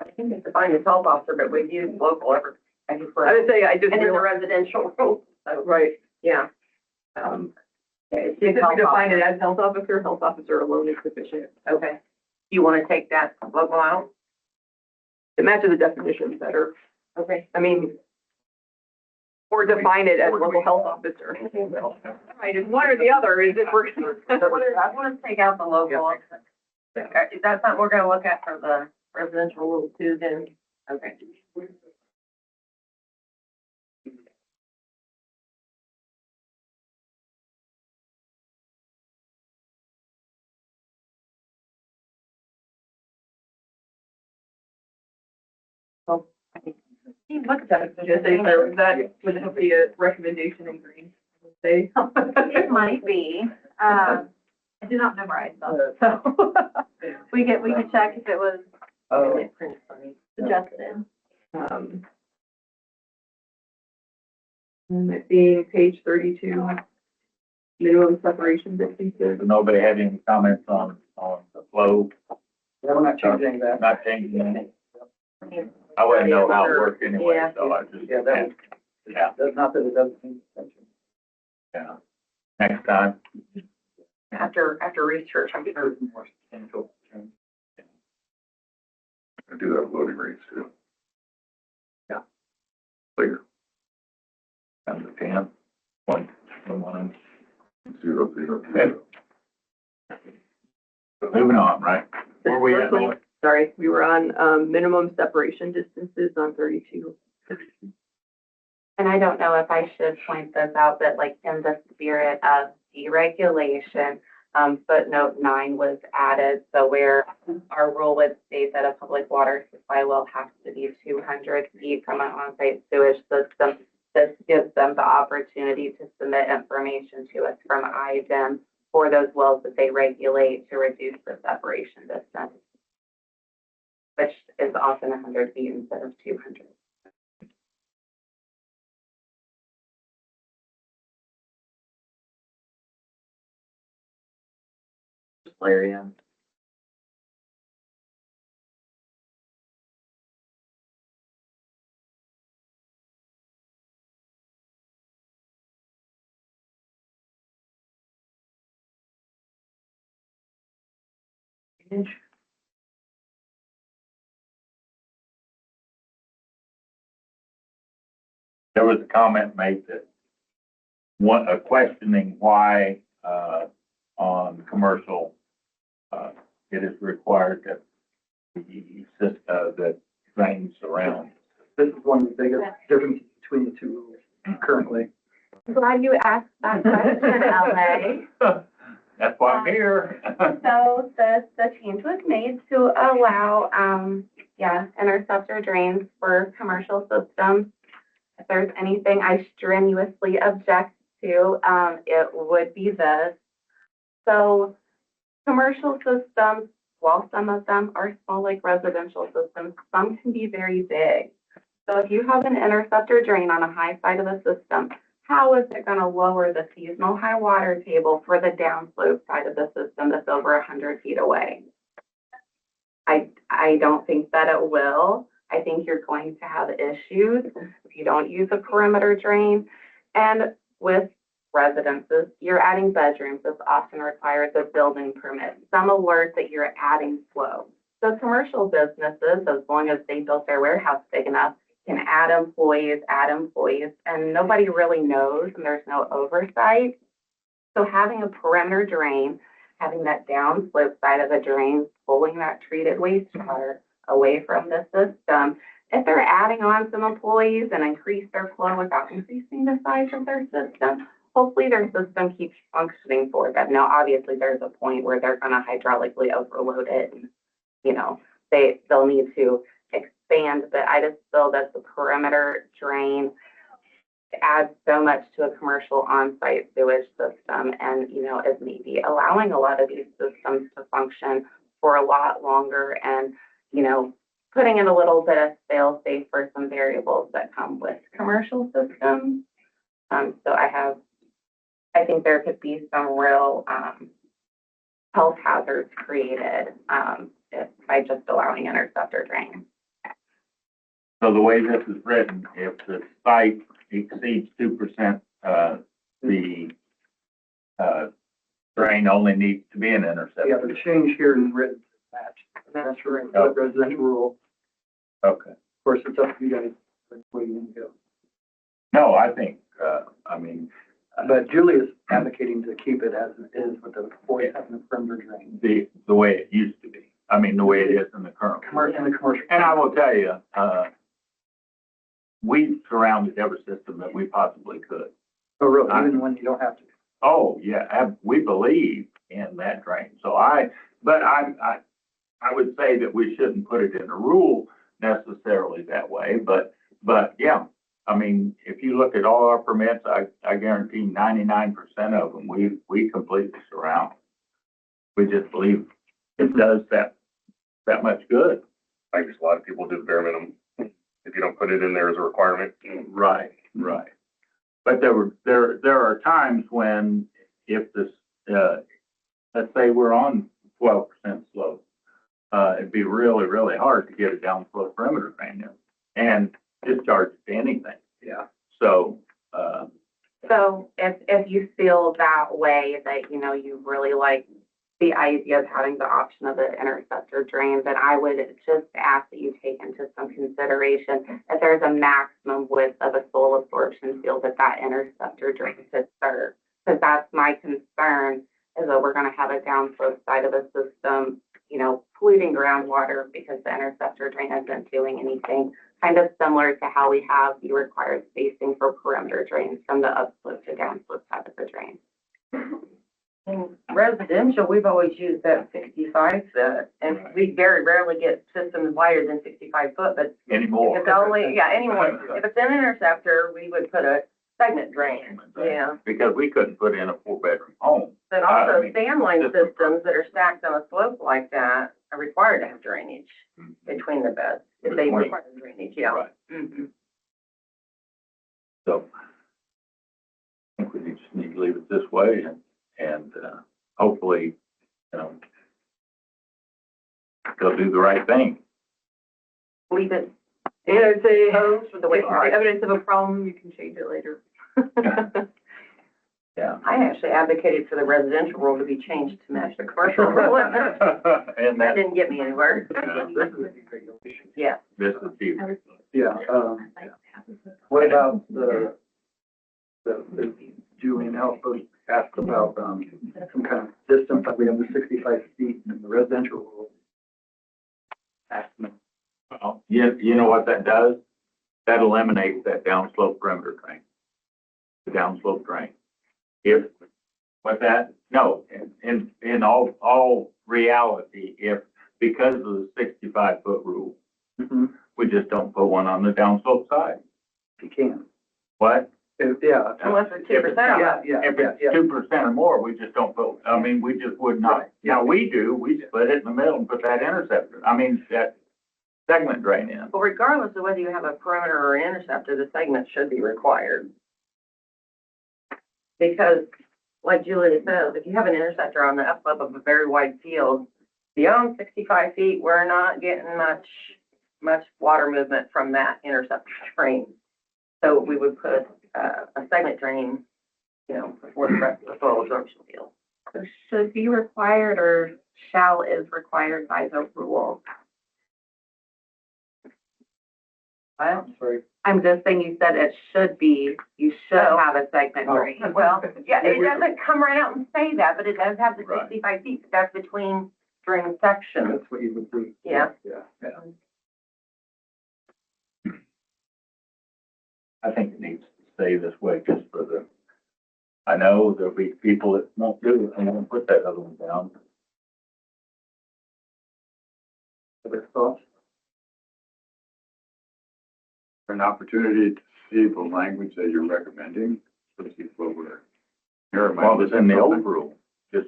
I think it's defined as health officer, but we've used local ever. I just I would say, I just And in the realized, residential rule, so, right, yeah. if we define it as health officer alone is sufficient. Okay. You want to take that local out? It matches the definition better. Okay. I mean, or define it as local health officer. Right, it's one or the other, is if we're. I want to take out the local. Is that something we're gonna look at for the residential rule too then? Okay. Well, I think, look at that. Just say, so that would it be a recommendation in green? I would say. It might be. I did not memorize them, so we could check if it was suggested. And it being page 32, minimum separation distances. Nobody had any comments on the flow, we're not changing that. not changing anything? I wouldn't know how it worked anyway, Yeah. so I just, Yeah, that was, yeah, that's not that it doesn't change attention. yeah. Next time, After research, I'm sure. There's more substantial change. I do that with loading rates too. Yeah. Clear, come to 10, 1, 1, 0, 0, and Moving on, right? Where we at, Molly? Sorry, we were on, minimum separation distances on 32. And I don't know if I should point this out, but like in the spirit of deregulation, footnote 9 was added. So where our rule would state that a public water supply will have to be 200 feet from an on-site sewage system, this gives them the opportunity to submit information to us from IDEM for those wells that they regulate to reduce the separation distance, which is often 100 feet instead of 200. Area. There was a comment made that questioning why, on commercial, it is required that that drains around. This is one of the biggest differences between the two rules currently. I'm glad you asked that question, LA. That's why I'm here. So the change was made to allow, interceptor drains for commercial systems. If there's anything I strenuously object to, it would be this. So commercial systems, while some of them are small like residential systems, some can be very big. So if you have an interceptor drain on a high side of the system, how is it going to lower the seasonal high water table for the downslope side of the system that's over 100 feet away? I don't think that it will. I think you're going to have issues if you don't use a perimeter drain. And with residences, you're adding bedrooms. This often requires a building permit. Some alert that you're adding flow. So commercial businesses, as long as they built their warehouse big enough, can add employees, and nobody really knows, and there's no oversight. So having a perimeter drain, having that downslope side of the drain, pulling that treated wastewater away from the system, if they're adding on some employees and increase their flow without increasing the size of their system, hopefully their system keeps functioning for them. Now, obviously, there's a point where they're going to hydraulically overload it, and, they'll need to expand, but I just feel that the perimeter drain adds so much to a commercial on-site sewage system and, is maybe allowing a lot of these systems to function for a lot longer and, putting in a little bit of fail-safe for some variables that come with commercial systems. So I think there could be some real health hazards created by just allowing interceptor drains. So the way this is written, if the site exceeds 2%, the drain only needs to be an interceptor. Yeah, the change here is written to match. That's right, the residential rule. Okay. Of course, it's up to you guys where you want to go. No, I think, But Julie is advocating to keep it as it is with the 40 having a perimeter drain. the way it used to be. The way it is in the current. In the commercial. And I will tell you, we surrounded every system that we possibly could. Oh, really? Even when you don't have to? Oh, yeah, we believe in that drain. So I would say that we shouldn't put it in a rule necessarily that way, but yeah. If you look at all our permits, I guarantee 99% of them, we completely surround. We just believe it does that much good. I guess a lot of people do the bare minimum. If you don't put it in there as a requirement. Right. But there are times when if this, let's say we're on 12% slope, it'd be really, really hard to get a downflow perimeter drain in and discharge to anything. Yeah. So, So if you feel that way that, you really like the idea of having the option of the interceptor drain, then I would just ask that you take into some consideration that there's a maximum width of a soil absorption field that interceptor drain could serve. Because that's my concern is that we're gonna have a downslope side of the system, you know, polluting groundwater because the interceptor drain isn't doing anything, kind of similar to how we have the required spacing for perimeter drains from the upslope to downslope side of the drain. In residential, we've always used that 65 foot, and we very rarely get systems wider than 65 foot, but Anymore. if it's only, yeah, anymore. If it's an interceptor, we would put a segment drain, yeah. Because we couldn't put in a 4-bedroom home. But I also mean, sand line system. systems that are stacked on a slope like that are required to have drainage between the beds. If they Between. require drainage, yeah. Right. Mhm. So I think we just need to leave it this way and hopefully, you know, they'll do the right thing. Leave it And I'd say, posed for the way if it there's is. evidence of a problem, you can change it later. Yeah. I actually advocated for the residential rule to be changed to match the commercial rule. And That that, didn't get me anywhere. This is regulation. Yeah. this is the, Yeah, what about the Julian Elford asked about, some kind of distance, like we have the 65 feet in the residential rule. Asked me. well, you know what that does? That eliminates that downslope perimeter drain. The downslope drain. If, what's that? No, in all reality, if, because of the 65-foot rule, Mm-hmm. we just don't put one on the downslope side. If you can. What? Yeah. Unless it's 2%. Yeah, If it's 2% or more, we just don't put, I mean, we just would not. Right. Yeah. Now, we do, we split it in the middle and put that interceptor, that segment drain in. But regardless of whether you have a perimeter or an interceptor, the segment should be required. Because, like Julia says, if you have an interceptor on the upslope of a very wide field, beyond 65 feet, we're not getting much water movement from that interceptor drain. So we would put a segment drain, you know, before the rest of the soil absorption field. So should be required or shall is required by the rule? Well, Sorry. I'm just saying you said it should be, you should Oh. have a segment Oh. drain. well, yeah, it doesn't come right out and say that, but it does have the Right. 65 feet. That's between drain sections. That's what you would do. Yeah. Yeah. I think it needs to stay this way just for the, I know there'll be people that won't do it and won't put that other one down. Other thoughts? An opportunity to see the language that you're recommending, to see what we're. Here, am I Well, it's in the missing old something? rule, just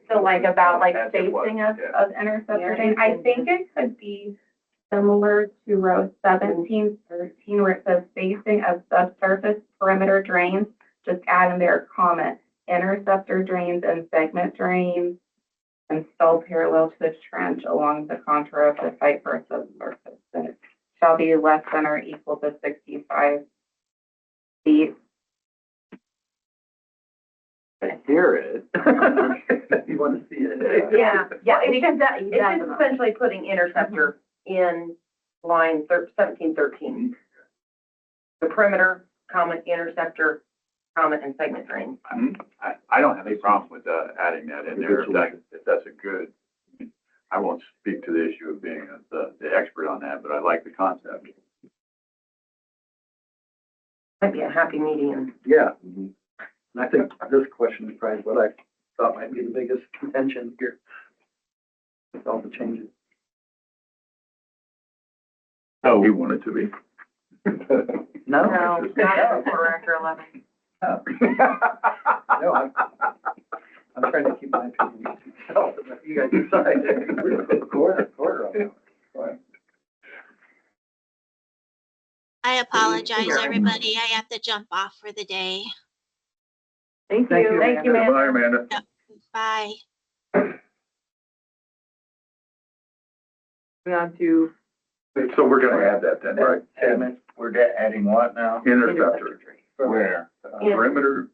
So like about like As it was, spacing yeah. of interceptor Yeah. drain, I think it could be similar to row 1713 where it says spacing of subsurface perimeter drains, just add in there comment, interceptor drains and segment drains installed parallel to the trench along the contour of the site for a subsurface. And it shall be less than or equal to 65 feet. I hear it. You want to see it? Yeah, yeah, Well, it's just that, it's just definitely. essentially putting interceptor in line 1713. The perimeter, comment, interceptor, comment, and segment drain. I don't have any problem with adding that in there, if that's a good, I won't speak to the issue of being the expert on that, but I like the concept. Might be a happy medium. Yeah. And I think this question is probably what I thought might be the biggest contention here. With all the changes. So, You want it to be. No? No, not quarter after 11. No, I'm trying to keep my opinion to myself, and let you guys decide. Quarter on that. I apologize, everybody. I have to jump off for the day. Thank Thank you. you. Thank you, ma'am. Bye, Amanda. Bye. Moving on to So we're gonna add that then, right? and we're adding what now? Interceptor, Where? perimeter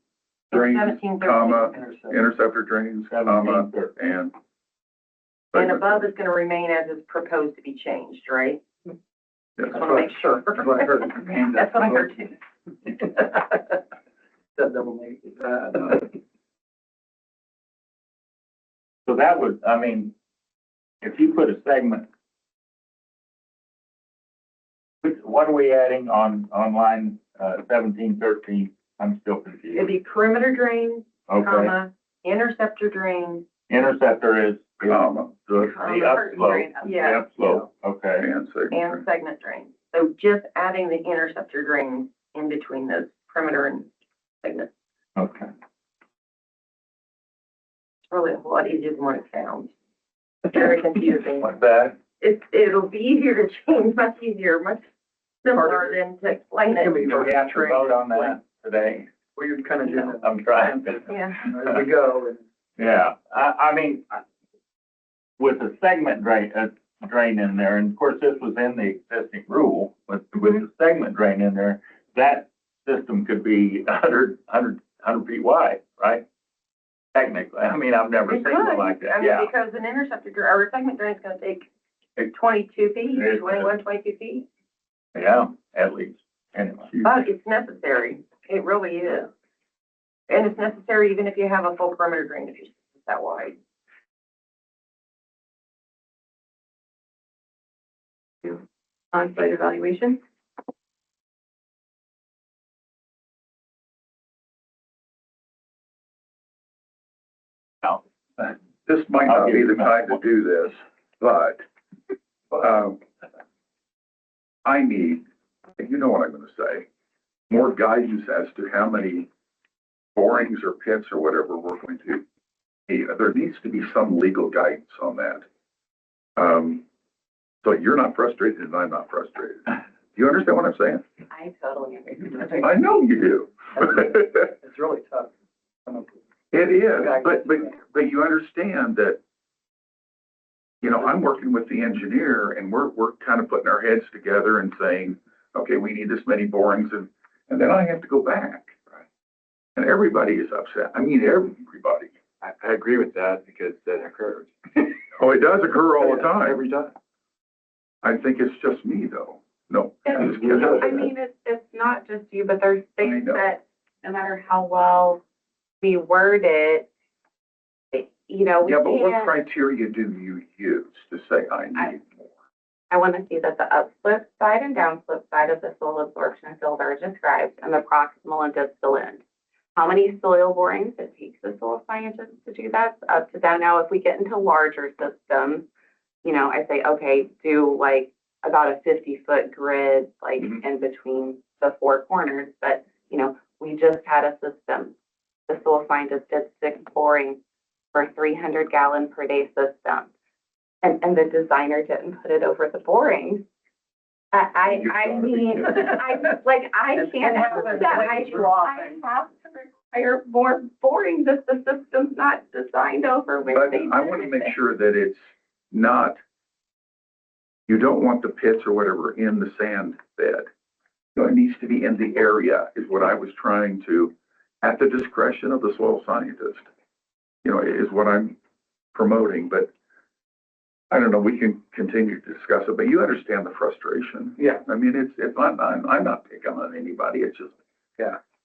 drains, 1713. comma, Intercept. interceptor drains, comma, and. And above is gonna remain as is proposed to be changed, right? Yes. Just wanna make sure. That's what I heard. That's what I heard too. That double negative. So that would, I mean, if you put a segment, what are we adding on line 1713? I'm still It'd confused. be perimeter drains, Okay, comma, interceptor drains, interceptor is Comma, the upslope. yeah, The upslope, okay. and segment. and segment drains. So just adding the interceptor drains in between those perimeter and segment. Okay. It's really a whole lot easier than what it sounds. It's very confusing. What's that? It'll be easier to change, much easier, much simpler than to explain It can it. be Do we have to vote on that today? We would kind of do that I'm trying. Yeah. as we go, and Yeah, I mean, with the segment drain in there, and of course, this was in the existing rule, with the segment drain in there, that system could be 100 feet wide, right? Technically, I mean, I've never It seen one could, like that, I mean, yeah. because an interceptor, or a segment drain is gonna take 22 feet, It- 21, 22 feet. Yeah, at least, anyway. But it's necessary. It really is. And it's necessary even if you have a full perimeter drain, if you're that wide. On-site evaluation. This might not be the time to do this, but, I need, you know what I'm gonna say, more guidance as to how many borings or pits or whatever we're going to need. There needs to be some legal guidance on that. So you're not frustrated and I'm not frustrated. Do you understand what I'm saying? I totally agree. I know you do. it's really tough. It is, but you understand that, you know, I'm working with the engineer and we're kind of putting our heads together and saying, okay, we need this many borings and then I have to go back. Right. And everybody is upset. I mean, everybody. I agree with that because that occurs. Oh, it does occur all the time. Every time. I think it's just me though. No. I'm just I kidding. mean, it's not just you, but there's I things know. that, no matter how well we word it, you know, we Yeah, but what can't, criteria do you use to say I need more? I want to see that the upslip side and downslip side of the soil absorption field are described and the proximal and distal end. How many soil borings it takes the soil scientist to do that, up to them. Now, if we get into larger systems, you know, I say, okay, do like about a 50-foot grid, like in between the four corners. But, you know, we just had a system. The soil scientist did 6 borings for 300-gallon per day system. And the designer didn't put it over the borings. I mean, I can't have that. I have to require more borings if the system's not designed over where But they I want to make sure that it's not, you don't want the pits or whatever in the sand bed. You know, it needs to be in the area is what I was trying to, at the discretion of the soil scientist, you know, is what I'm promoting, but I don't know, we can continue to discuss it, but you understand the frustration. Yeah. I mean, it's not, I'm not picking on anybody, it's just,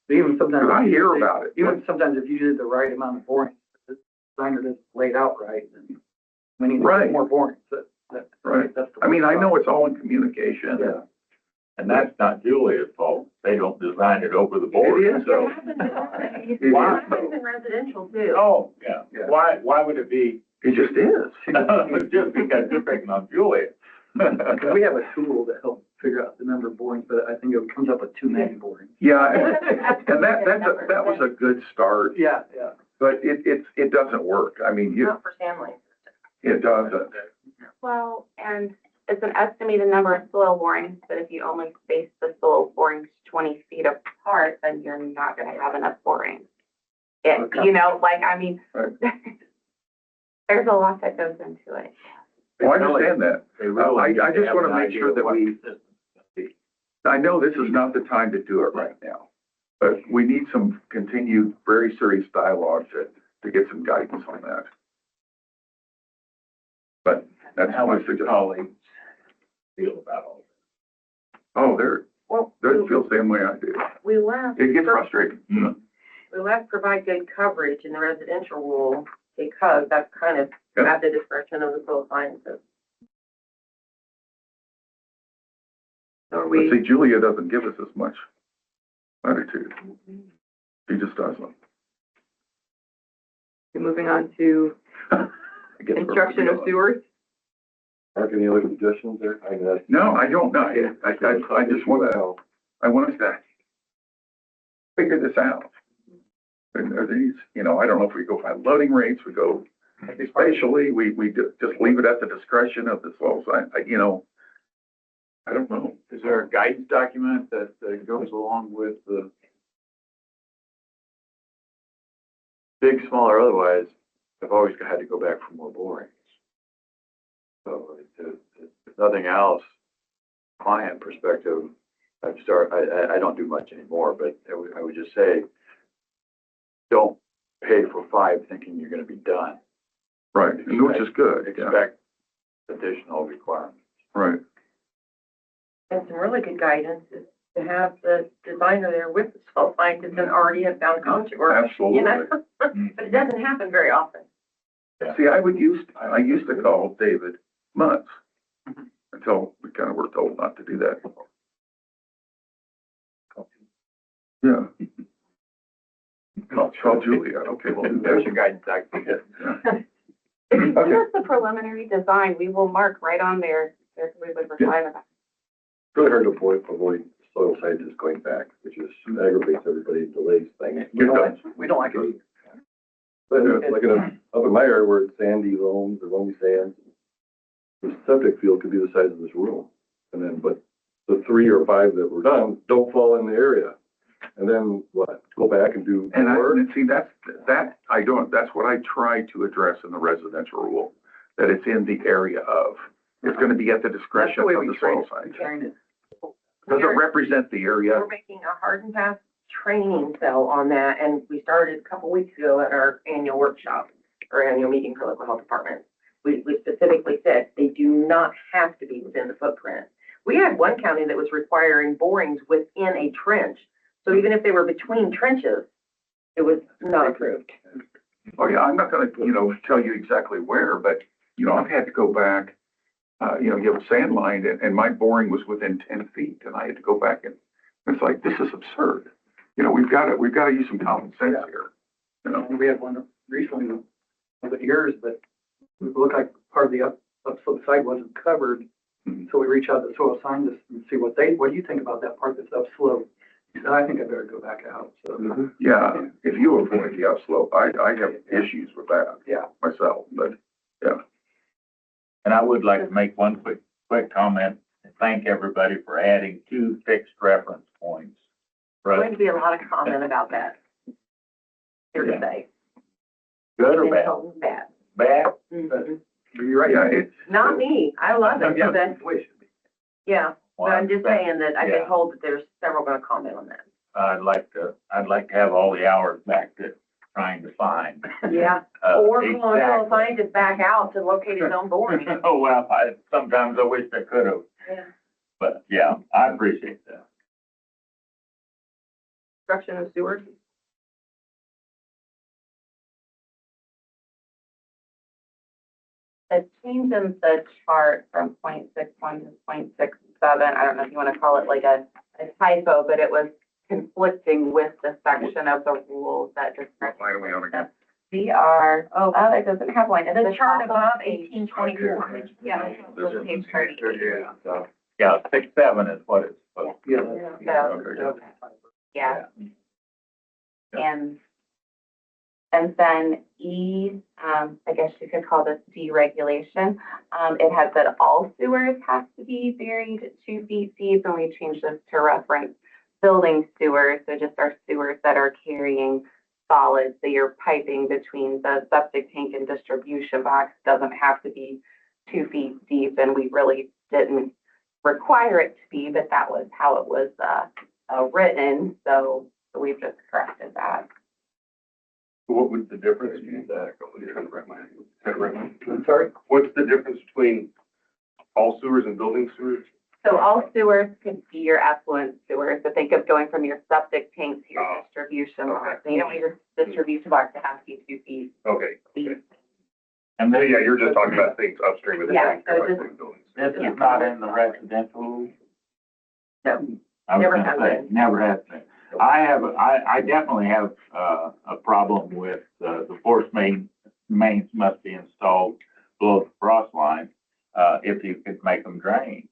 Even sometimes. because I hear about it. Even sometimes if you did the right amount of boring, the designer just laid out right, then we need to Right. get more boring. Right. That's the I mean, I know problem. it's all in communication. Yeah. And that's not Julia's fault. They don't design it over the board. It is, So, It It Why? happens in residential too. oh, yeah. Yeah. Why would it be It just is. just because you're picking on Julia? Because we have a tool that helps figure out the number of borings, but I think it comes up with too many borings. Yeah, and that was a good start, Yeah. but it doesn't work. I mean, Not for Stanley. it doesn't. Well, and it's an estimated number of soil borings, but if you only space the soil borings 20 feet apart, then you're not gonna have enough borings. You know, like, I mean, Right. there's a lot that goes into it. Well, I understand that. They really I need just have want an to make idea sure of that what we, the system's gonna be. I know this is not the time to do it right now, but we need some continued, very serious dialogue to get some guidance on that. But that's How my much your suggestion. colleagues feel about all this? Oh, they're Well, feel the same way I do. we left. It gets frustrating. We left provide good coverage in the residential rule because that's kind of Yeah. at the discretion of the soil sciences. So are But we, see, Julia doesn't give us as much latitude. She just doesn't. moving on to I guess we're- construction of sewers? Mark, any other suggestions there? I mean, that's. No, I don't know. I just want to, I want us to figure this out. And are these, you know, I don't know if we go by loading rates, we go spatially, we just leave it at the discretion of the soil science, you know, I don't know. Is there a guidance document that goes along with the big, small, or otherwise? I've always had to go back for more borings. So if nothing else, client perspective, I don't do much anymore, but I would just say, don't pay for 5 thinking you're gonna be done. Right, and which is good, yeah, Expect additional requirements. right. And some really good guidance is to have the designer there with the soil scientists and already have found contour. Absolutely. You know, but it doesn't happen very often. See, I used to call David months until we kind of were told not to do that. Yeah. Call Julia, okay, well, There's your guidance document. If you give Okay. us the preliminary design, we will mark right on there, if we would reply to that. Really hard to avoid soil scientists going back, which is aggravates everybody, delays things. We don't like it. But like up in my area where it's sandy loams or loamy sands, the septic field could be the size of this room. And then, but the 3 or 5 that were done don't fall in the area. And then what? Go back and do And more? see, that's what I try to address in the residential rule, that it's in the area of, it's gonna be at the discretion of the soil scientist. Does it represent the area? We're making a hard and fast training cell on that, and we started a couple weeks ago at our annual workshop, or annual meeting for local health departments. We specifically said they do not have to be within the footprint. We had one county that was requiring borings within a trench. So even if they were between trenches, it was not approved. Oh, yeah, I'm not gonna, tell you exactly where, but, I've had to go back, you have a sand line and my boring was within 10 feet and I had to go back and it's like, this is absurd. We've gotta use some common sense here, And we had one recently, was it yours, but it looked like part of the upslope side wasn't covered. Mhm. So we reached out to the soil scientists and see what do you think about that part that's upslope? He said, I think I better go back out, so. Yeah, if you avoid the upslope, I have issues with that. Yeah. Myself, but, yeah. And I would like to make one quick comment and thank everybody for adding 2 fixed reference points. There's going to be a lot of comment about that here Yeah. today. Good or bad? Bad. Bad? Mhm. You're right. Yeah, it's. Not me. I love it. Yeah, but- that's the way it should be. Yeah, but I'm just saying that I've Yeah. been told that there's several going to comment on that. I'd like to have all the hours back to trying to find. Yeah. Or come on, soil Exactly. scientist back out to locate his own boring. Oh, well, sometimes I wish I could have, Yeah. but yeah, I appreciate that. Construction of sewers? The change in the chart from 0.61 to 0.67, I don't know if you want to call it like a typo, but it was conflicting with the section of the rules that describes. Why are we on again? It doesn't have one. It's The chart top of above page. 1824. Yeah. This is Page 38. Yeah, so, yeah, 6-7 is what it's supposed Yeah. So, Okay. yeah. And then E, I guess you could call this deregulation. It has that all sewers have to be buried 2 feet deep, and we changed this to reference building sewers, so just our sewers that are carrying solids, so your piping between the septic tank and distribution box doesn't have to be 2 feet deep, and we really didn't require it to be, but that was how it was written, so we've just corrected that. What would the difference be? I'm sorry? What's the difference between all sewers and building sewers? So all sewers could be your effluent sewers, so think of going from your septic tank to your distribution box. And you don't want your distribution box to have to be 2 feet Okay. deep. And So, then, yeah, you're just talking about things upstream of the Yeah, tank. so like just- the buildings. this is not in the residential. No, I was Never gonna has say, been. never has been. I definitely have, a problem with, the force mains must be installed below the frost line, if you could make them drain.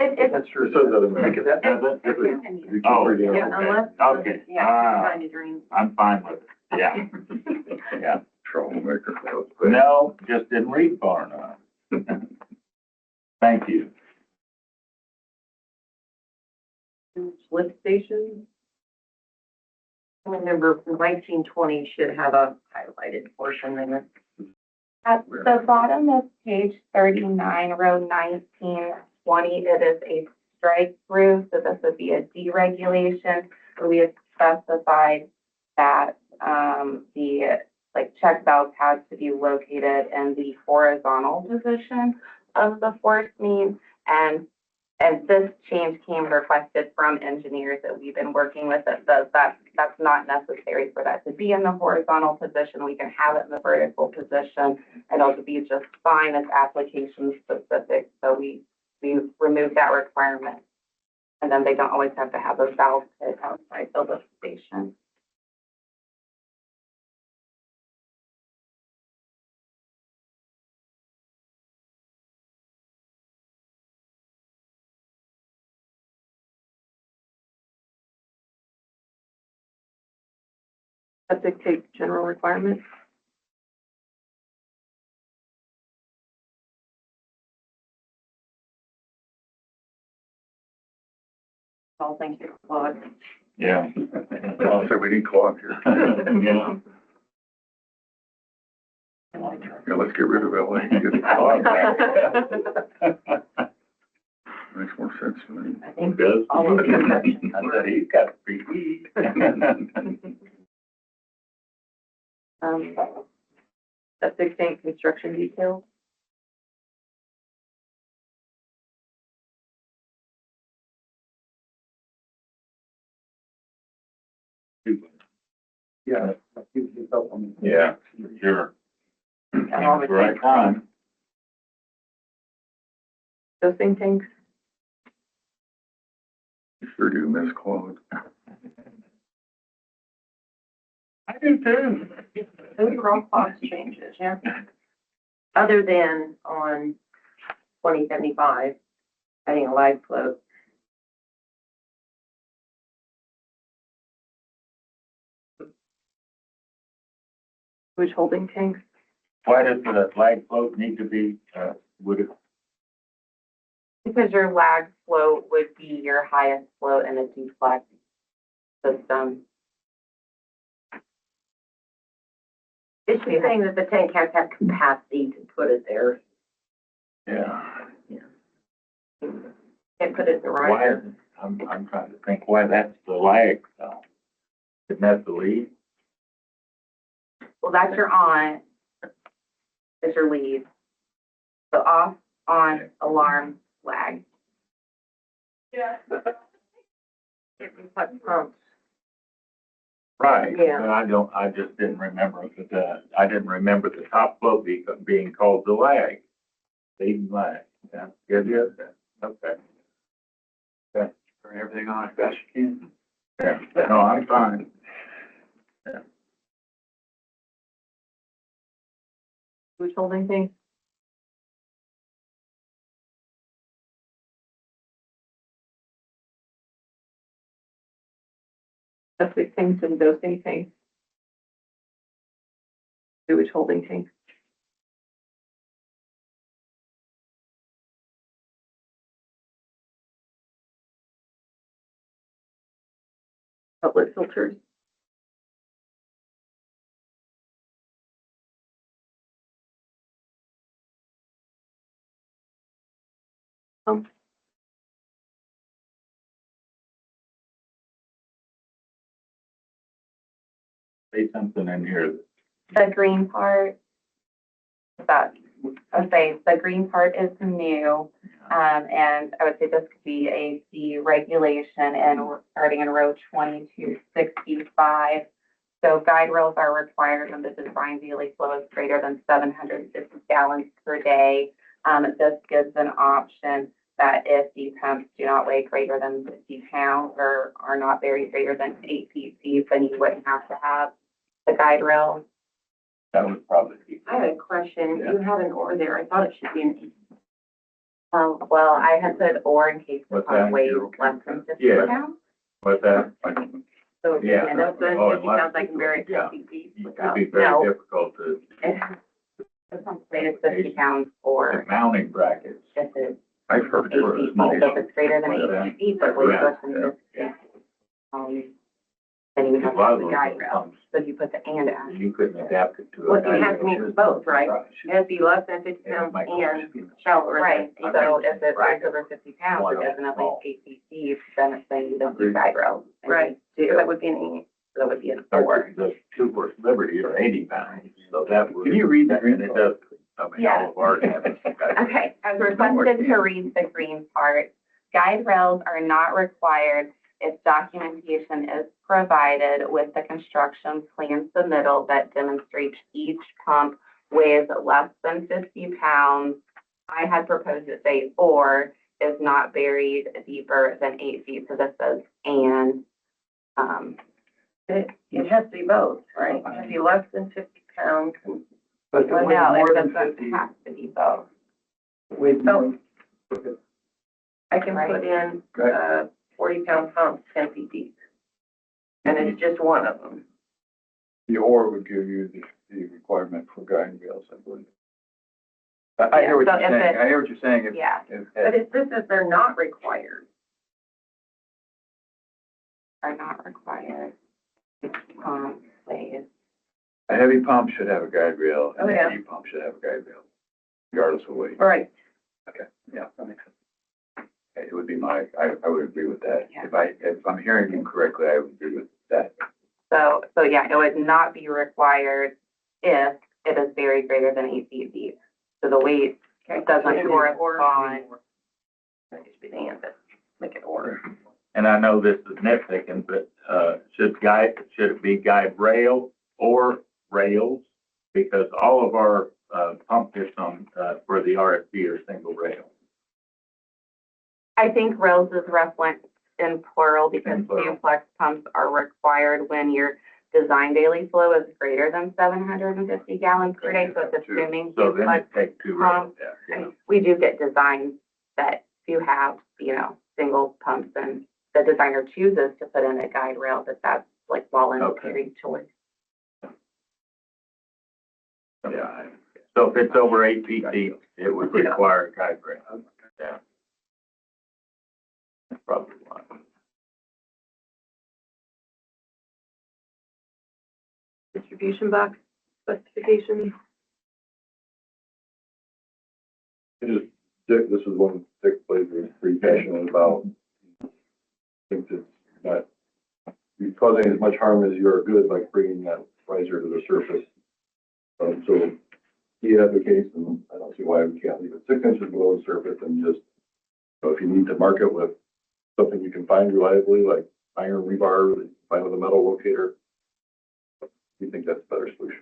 That's true, so that in Does it? the. Oh, Okay. okay. unless, Okay. yeah, Ah. trying to drain. I'm fine with it, yeah, yeah. Troublemaker. No, just didn't read far enough. Thank you. Lift station, Number 1920 should have a highlighted portion there. At the bottom of page 39, row 1920, it is a strike through, so this would be a deregulation, where we have specified that, the, check valves has to be located in the horizontal position of the force main, and this change came requested from engineers that we've been working with that says that that's not necessary for that to be in the horizontal position. We can have it in the vertical position and it'll be just fine. It's application specific. So we removed that requirement. And then they don't always have to have those valves hit outside the lift station. septic tank general requirements. Oh, thank you, Claude. Yeah. I'll say we need Claude here. Yeah. Yeah, let's get rid of LA. Makes more sense to me. I think Does. all of the exceptions I were. said, he's got free heat. Septic tank construction details. Yeah, that gives you help on. Yeah, sure. And all the Right time. Dosing tanks. You sure do miss Claude. I do too. Those are all cost changes, yeah. Other than on 2075, adding a live float. Sewage holding tanks. Why does the lag float need to be, would it, Because your lag flow would be your highest flow in a duplex system. Is she saying that the tank has to have capacity to put it there? yeah. Can't put it in the Why, right. I'm trying to think why that's the lag, though. Isn't that the lead? Well, that's your on, that's your lead. So off, on, alarm, lag. Pumps. Right, Yeah. but I just didn't remember I didn't remember the top float being called the lag. Lead and lag, yeah, good, okay, Turn everything on as best you can. yeah, no, I'm fine. Sewage holding tanks. Septic tanks and dosing tanks. Sewage holding tanks. Outlet filters. Pumps. Say something in here. The green part, I say the green part is new. And I would say this could be a deregulation and starting in row 2265. So guide rails are required when the design daily flow is greater than 750 gallons per day. This gives an option that if the pumps do not weigh greater than 50 pounds or are not buried greater than 8 feet deep, then you wouldn't have to have the guide rail. That would probably be. I had a question. You have an or there. I thought it should be an Well, I had put or in case the What's pump that? weighs less than 50 Yeah. pounds. What's that? So, Yeah. and that's the Oh, 50 unless- pounds I can bury at yeah. 50 feet It without. could be very No. difficult to, The pump weighs 50 pounds or the mounting brackets. if it's I've heard 8 for feet as much. deep, so if it's greater than 8 feet, but weighs less than Yeah. 50. Then you would A have to lot have of the those guide rail, pumps, so you put the and after. you couldn't adapt it to. a Well, it guide has to rail. meet both, right? It has to be less than 50 Yeah, pounds might- and shallower Right, than. so if it weighs over 50 pounds, it doesn't at least 8 feet deep, then it's saying you don't do guide rails. And you Right, so do. that would be an E. So that would be an Or or. the Super Liberty are 80 pounds, so that would. Can you read the green And it does, I mean, Yeah. all of ours have it. Okay, I was requested to read the green part. Guide rails are not required if documentation is provided with the construction plan submittal that demonstrates each pump weighs less than 50 pounds. I had proposed to say or is not buried deeper than 8 feet, so this says and. It has to be both, right? It has to be less than 50 pounds. But if it Well, weighs no, more it than doesn't 50, have to be both. weighs more. I can Right. put in, 40-pound pump 10 feet deep. And it's just one of them. The or would give you the requirement for guide rails, I believe. I hear what So you're if saying. it- I hear what you're saying. If- Yeah, But it says that they're not required. are not required. Weighs. A heavy pump should have a guide rail, and Oh, a yeah. heavy pump should have a guide rail, regardless of weight. All right. Yeah, that makes sense. It would be I would agree with that. Yeah. If I'm hearing you correctly, I would agree with that. So yeah, it would not be required if it is buried greater than 8 feet deep. So the weight doesn't correspond. That should be the end, but make it or. And I know this is nitpicking, but, should it be guide rail or rails? Because all of our, pump kits on, for the RFP are single rail. I think rails is referenced in plural because In plural. duplex pumps are required when your design daily flow is greater than 750 gallons per day. So it's assuming So then duplex. it takes two rails, pump. yeah. We do get designs that do have, single pumps, and the designer chooses to put in a guide rail, but that's like voluntary choice. Yeah. So if it's over 8 feet deep, it would require a guide rail. Yeah. That's probably why. Distribution box specifications. Dick, this is one Dick Blazer is pretty passionate about. Thinks it's not causing as much harm as you're good by bringing that riser to the surface. So he advocates, and I don't see why we can't leave it 6 inches below the surface and just, if you need to mark it with something you can find reliably, like iron rebar, that you find with a metal locator, we think that's a better solution.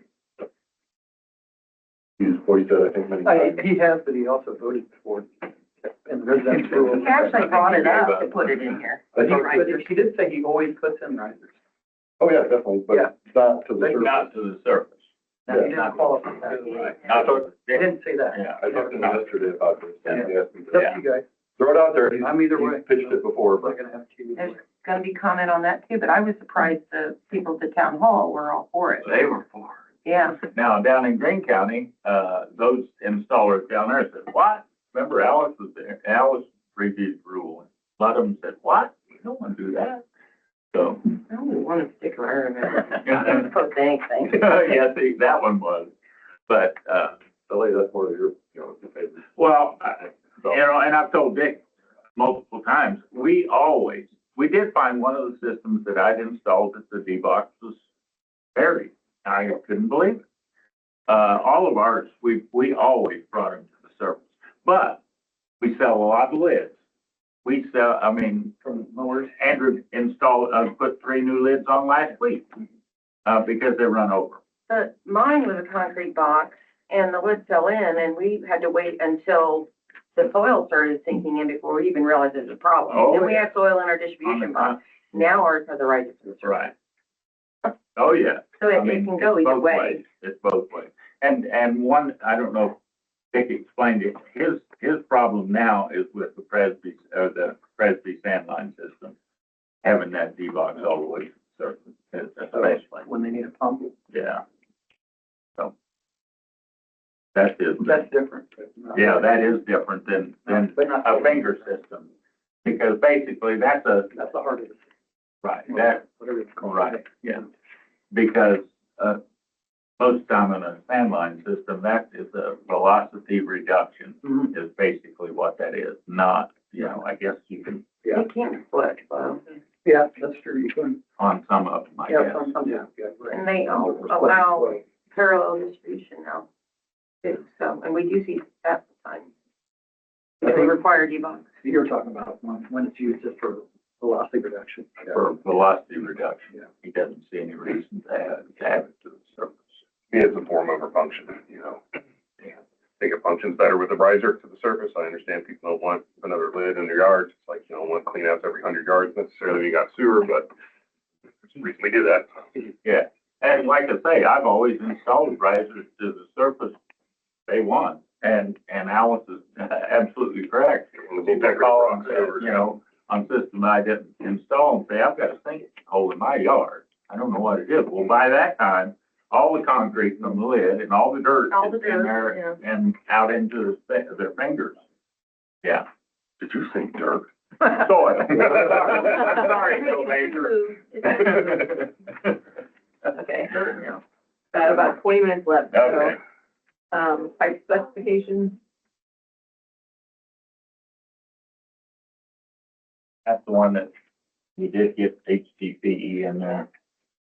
He's voiced that, I think, many times. He has, but he also voted for it in the residential rule. He actually brought it up to put it in here. But he did say he always puts in risers. Oh, yeah, definitely, but Yeah. not to the surface. Not to the surface. Now, he didn't qualify that. Right. Not to, He didn't say that. yeah. I talked to him yesterday about this, and he asked me It's to up to you guys. throw it out there. He's- I'm either he's way. pitched it before, I'm not but gonna have to. There's gonna be comment on that too, but I was surprised the people at the town hall were all for it. They were for it. Yeah. Now, down in Greene County, those installers down there said, what? Remember Alice was there, Alice reviewed the rule, and a lot of them said, what? We don't want to do that. So. I only want to stick around. I'm supposed to anything. Yeah, see, that one was, but, LA, that's more of your, your favorite. well, and I've told Dick multiple times, we did find one of the systems that I'd installed at the D-box was buried. I couldn't believe it. All of ours, we always brought them to the surface, but we sell a lot of lids. We sell, from mowers, Andrew put 3 new lids on last week. because they run over. But mine was a concrete box and the lid fell in and we had to wait until the soil started sinking in before we even realized it was a problem. Oh, Then we yeah. had soil in our distribution box. Now ours has the right to the surface. Right. Oh, yeah. So I it mean, can go it's either both way. ways. It's both ways. And one, I don't know, if Dick explained it, his problem now is with the Presby sand line system, having that D-box all the way to the surface, especially. When they need a pump, Yeah. So. That's it. that's different. Yeah, that is different than But not. a finger system, because basically that's That's the heart of it. right, that, Whatever it's called. right, yeah. Because, most time in a sand line system, that is a velocity reduction Mhm. is basically what that is, not, you know, I guess you can, Yeah, It can't split, so. yeah, that's true. You can, on some of them, I yeah, guess. yeah, right. And they allow parallel distribution now. Too, so, and we do see that sometimes. They require debug. You're talking about when it's used just for velocity reduction. For velocity reduction, Yeah. he doesn't see any reason to have it to the surface. It's a form over function, you know. I think it functions better with a riser to the surface. I understand people don't want another lid in their yards. It's like, you don't want clean outs every 100 yards necessarily when you got sewer, but there's a reason we do that. Yeah, and like I say, I've always installed risers to the surface day one, and Alice is absolutely correct. People call and say, you know, on system I didn't install and say, I've got a sink hole in my yard. I don't know what it is. Well, by that time, all the concrete from the lid and all the dirt All the is in dirt, there and out into their fingers. Yeah. Did you say dirt? Soil. Sorry, no major. Okay, got about 20 minutes left, Okay. so, pipe specifications, That's the one that you did get HDPE in there.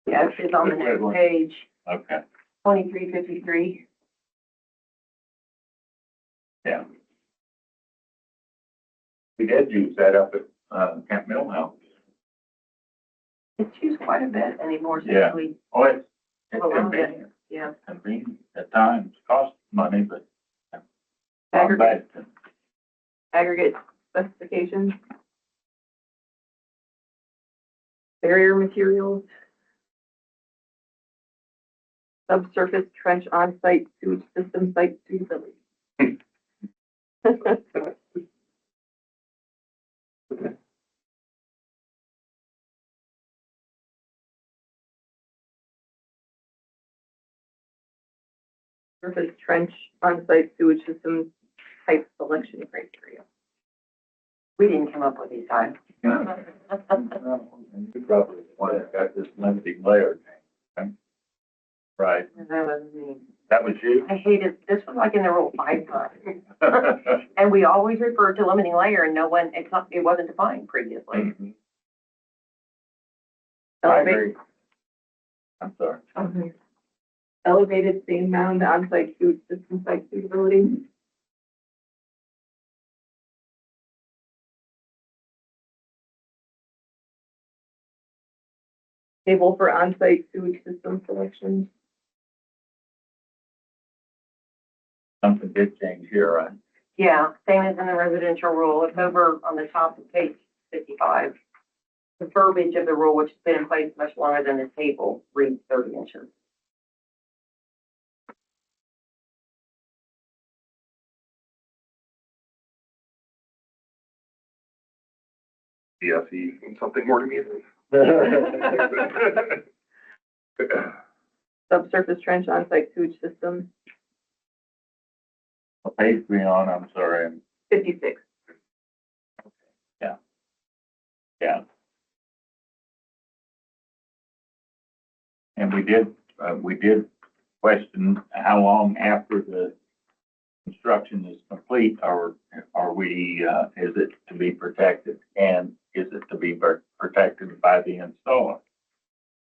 yes, it's on the next page, Okay, 2353. yeah. We did use that up at, Camp Mill House. It's used quite a bit anymore Yeah. since we Oh, it's allowed it. convenient, Yeah. convenient at times, costs money, but. aggregate, aggregate specifications, barrier materials, subsurface trench on-site sewage system site suitability. Surface trench on-site sewage system type selection criteria. We didn't come up with these times. You probably one that got this limiting layer. Okay. Right, That was me. that was you? I hated, this was like in the rule 5 times. And we always referred to limiting layer and no one, it wasn't defined previously. Mhm. I agree. I'm sorry. Elevated sand mound on-site sewage system site suitability. Table for on-site sewage system selection. Something did change here, right? Yeah, same as in the residential rule. It's over on the top of page 55. The verbiage of the rule, which has been in place much longer than the table, reads 30 inches. DSE means something more to me. Subsurface trench on-site sewage system, What page we on? I'm sorry. 56. Yeah. And we did question how long after the construction is complete are we, is it to be protected? And is it to be protected by the installer?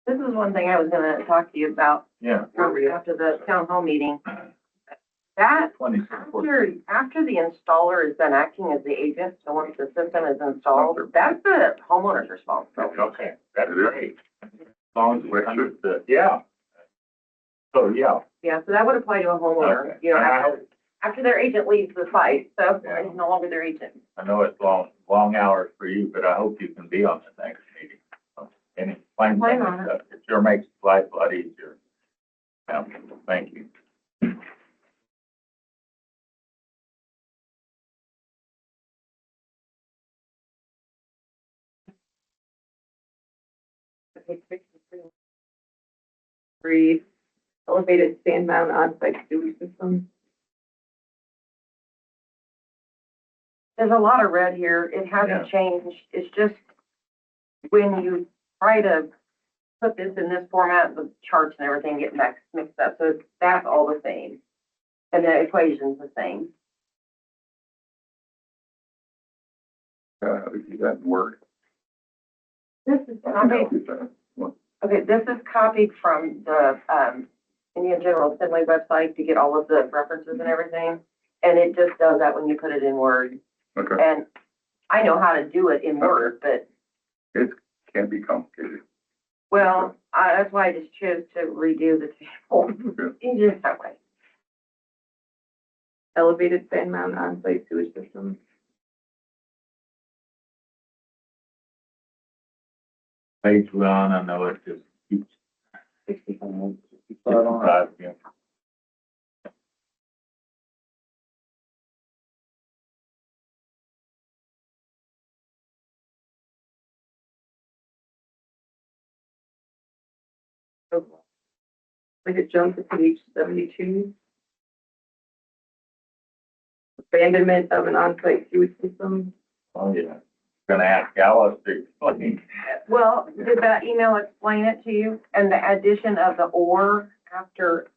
This is one thing I was gonna talk to you about Yeah. after the town hall meeting. That, 26. after the installer is done acting as the agent, so once the system is installed, that's the homeowner's responsibility. Okay, that's great. long as it's understood, yeah. So, yeah. Yeah, so that would apply to a homeowner, Okay. you know, And I after their agent leaves the site, so Yeah. it's no longer their agent. I know it's long hours for you, but I hope you can be on the next meeting. And explain Plan some on of the stuff. It sure makes life a lot easier. Yeah, thank you. Three, elevated sand mound on-site sewage system. There's a lot of red here. It Yeah. hasn't changed. It's just when you try to put this in this format, the charts and everything get mixed up. So that's all the same. And the equation's the same. You got word. This is copied, okay, this is copied from the, Indian General Assembly website to get all of the references and everything. And it just does that when you put it in Word. Okay, And I know how to do it in Word, but, it can be complicated. well, that's why I just chose to redo the table. Easier that way. Elevated sand mound on-site sewage system. Page one, I know it just keeps 65. 65, yeah. Like it jumps to page 72. Abandonment of an on-site sewage system. Oh, yeah. Gonna ask Alice to explain. Well, did that email explain it to you? And the addition of the or after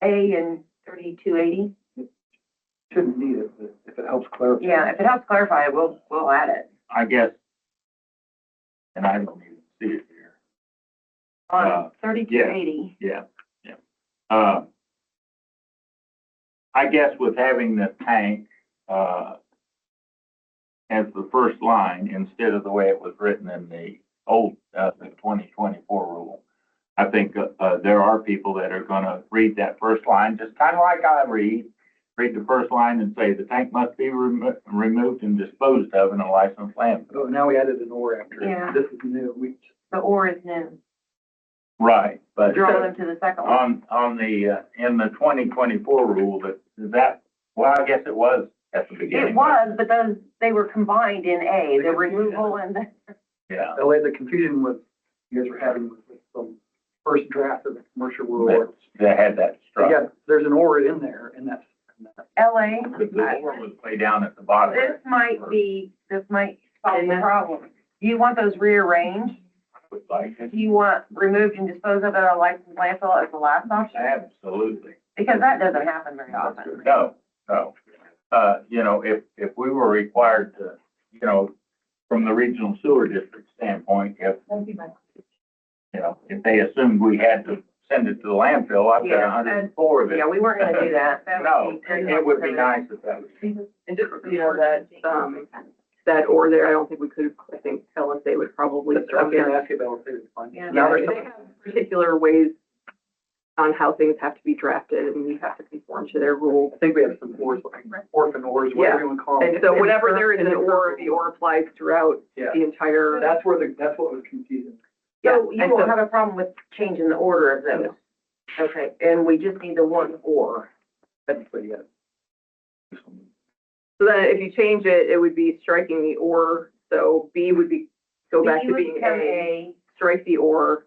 A and 3280? Shouldn't need it, but if it helps clarify. Yeah, if it helps clarify, we'll add it. I guess, and I don't even see it here. On 3280. Yeah. I guess with having the tank, as the first line instead of the way it was written in the old, the 2024 rule, I think, there are people that are gonna read that first line, just kind of like I read the first line and say the tank must be removed and disposed of in a licensed landfill. Oh, now we added an or after. Yeah. This is new. The or is new. Right, but. Draw them to the second one. On the, in the 2024 rule, well, I guess it was at the beginning. It was, but those, they were combined in A, the removal and the, Yeah, The way the confusion was, you guys were having with the first draft of the commercial rule. that had that struck. Yeah, there's an or in there, and that's. LA. The or was way down at the bottom. This might solve the problem. Do you want those rearranged? Would like it. Do you want removed and disposed of at a licensed landfill as the last option? Absolutely. Because that doesn't happen very often. No. You know, if we were required to, you know, from the regional sewer district standpoint, if, you know, if they assumed we had to send it to the landfill, I've got Yeah, 104 that. Yeah, we weren't gonna do that. That No, would be- it would be nice if that was. And just, you know, that or there, I don't think we could, I think LSA would probably I strike was it. gonna ask you about it, it's fine. Yeah. Now Yeah, there's they have particular ways on how things have to be drafted, and we have to conform to their rules. I think we have some ors, like orphan ors, whatever you want to call them. And so whenever there is an or, the or applies throughout Yeah, the entire. that's what was confusing. So Yeah, you won't have a problem with changing the order of those? Okay, and we just need the one or. That's what you got. So then if you change it, it would be striking the or, so B would be, go back B to would being become A, strike the or.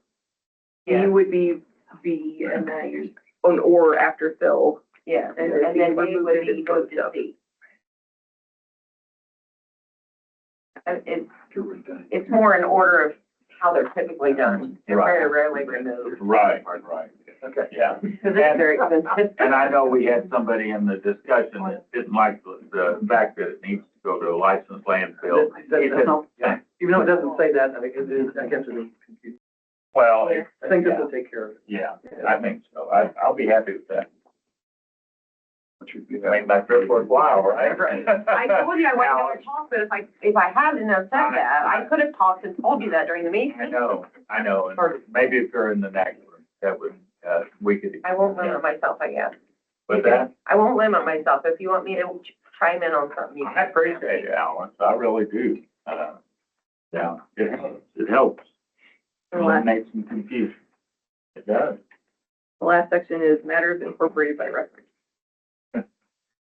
B Yeah, would be B, and then you're an or after fill. yeah, And and then B A would be removed moved and to C. It's more an order of how they're typically done. They're very rarely removed. Right. Okay. Yeah. Because it's very expensive. And I know we had somebody in the discussion that didn't like the fact that it needs to go to a licensed landfill. Yeah. Even though it doesn't say that, I guess it is confusing. Well, I think this will take care of it. yeah, I think so. I'll be happy with that. What should be Made my trip worthwhile, right? I told you I wasn't gonna talk, but if I hadn't have said that, I could have talked and told you that during the meeting. I know, and maybe if you're in the next one, that would, we could. I won't limit myself, I guess. With that, I won't limit myself. If you want me to chime in on something, you I appreciate it, Alan, I really do. Yeah, it helps. Eliminates some confusion. It does. The last section is matters incorporated by reference.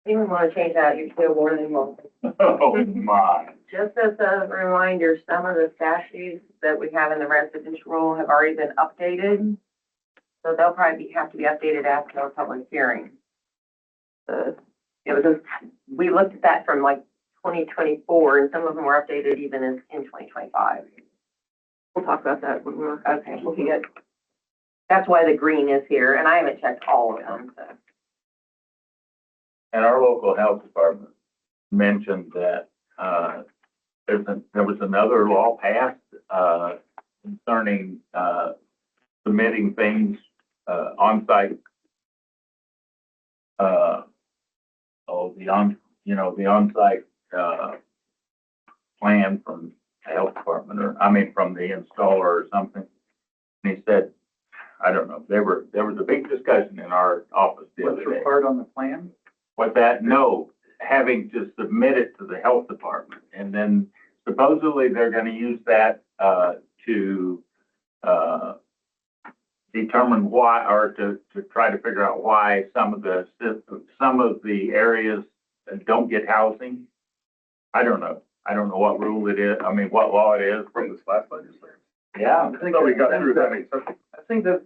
you would want to change that, you feel more than welcome. Oh, my. Just as a reminder, some of the statutes that we have in the residential rule have already been updated. So they'll probably have to be updated after our public hearing. Because we looked at that from like 2024 and some of them were updated even in 2025. We'll talk about that when we're Okay. looking at. That's why the green is here, and I haven't checked all of them, so. And our local health department mentioned that, there was another law passed, concerning, submitting things, on-site, the on-site, plan from the health department, from the installer or something. And he said, I don't know, there was a big discussion in our office the other What's day. required on the plan? What that, no, having to submit it to the health department. And then supposedly they're gonna use that, to, determine why, or to try to figure out why some of the areas don't get housing. I don't know what rule it is, what law it is. From this last legislature. Yeah. I think So we got that- through that, I mean, so- I think that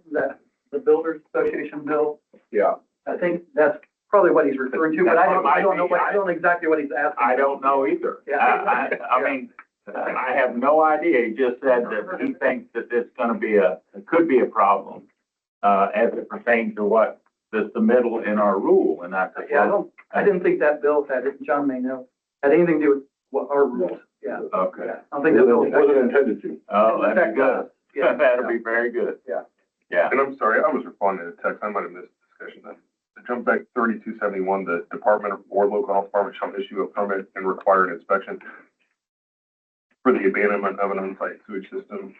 the Builders Association bill, yeah. I think that's probably what he's referring to, but I don't know Might be. I don't exactly what he's asking. I don't know either. Yeah. I have no idea. He just said that he thinks that it's gonna be it could be a problem, as it pertains to what the submittal in our rule. And I said, Yeah, I didn't think that bill had, John may know, had anything to do with what our rules, yeah. okay. I don't think that bill. It wasn't intended to. Oh, that'd be good. Yeah. That'd be very good. Yeah. Yeah. And I'm sorry, I was responding to text, I might have missed the discussion then. To jump back 3271, the department or local health department shall issue a permit and require an inspection for the abandonment of an on-site sewage system.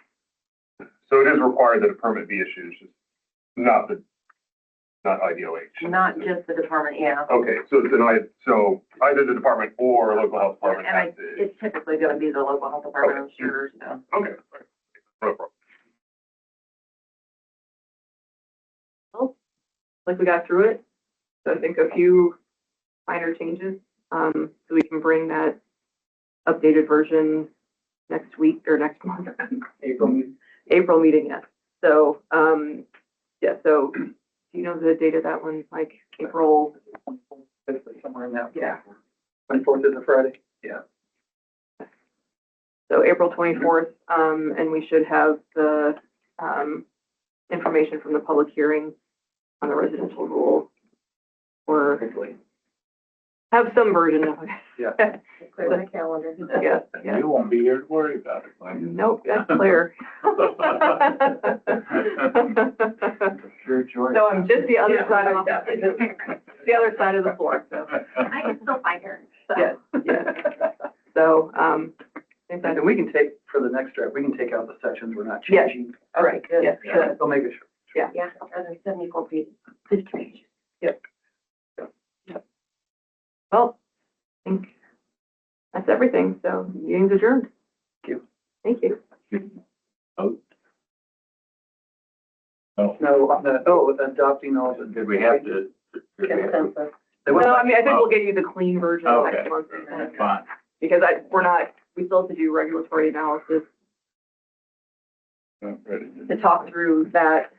So it is required that a permit be issued, it's just not IDOH. Not just the department, yeah. Okay, so so either the department or local health department And has to. it's typically gonna be the local health department, I'm sure, so. Okay, no problem. Like we got through it. So I think a few minor changes, so we can bring that updated version next week or next month. April meeting. April meeting, yes. So, so do you know the date of that one, Mike? April? Somewhere in that. Yeah. 24th is a Friday. Yeah. So April 24th, and we should have the, information from the public hearing on the residential rule, or have some version of it. Yeah. Clear my calendar. Yes, yes. You won't be here to worry about it, Mike. Nope, that's clear. Sure, George. So I'm just the other side of the other side of the floor, so, I can still find her. So. yes, yes. So, And we can take, for the next draft, we can take out the sections we're not Yes. changing. right, good. yes, Yeah, they'll make it short. Yeah, other 74 pages, 50 pages. well, I think that's everything, so meeting's adjourned. Thank you. Thank you. Oh, No, on the, adopting all the. did we have to? Consensus. They went No, by- I mean, I think we'll get you the clean version Okay. next month, That's fine. because we still have to do regulatory analysis Ready. to talk through that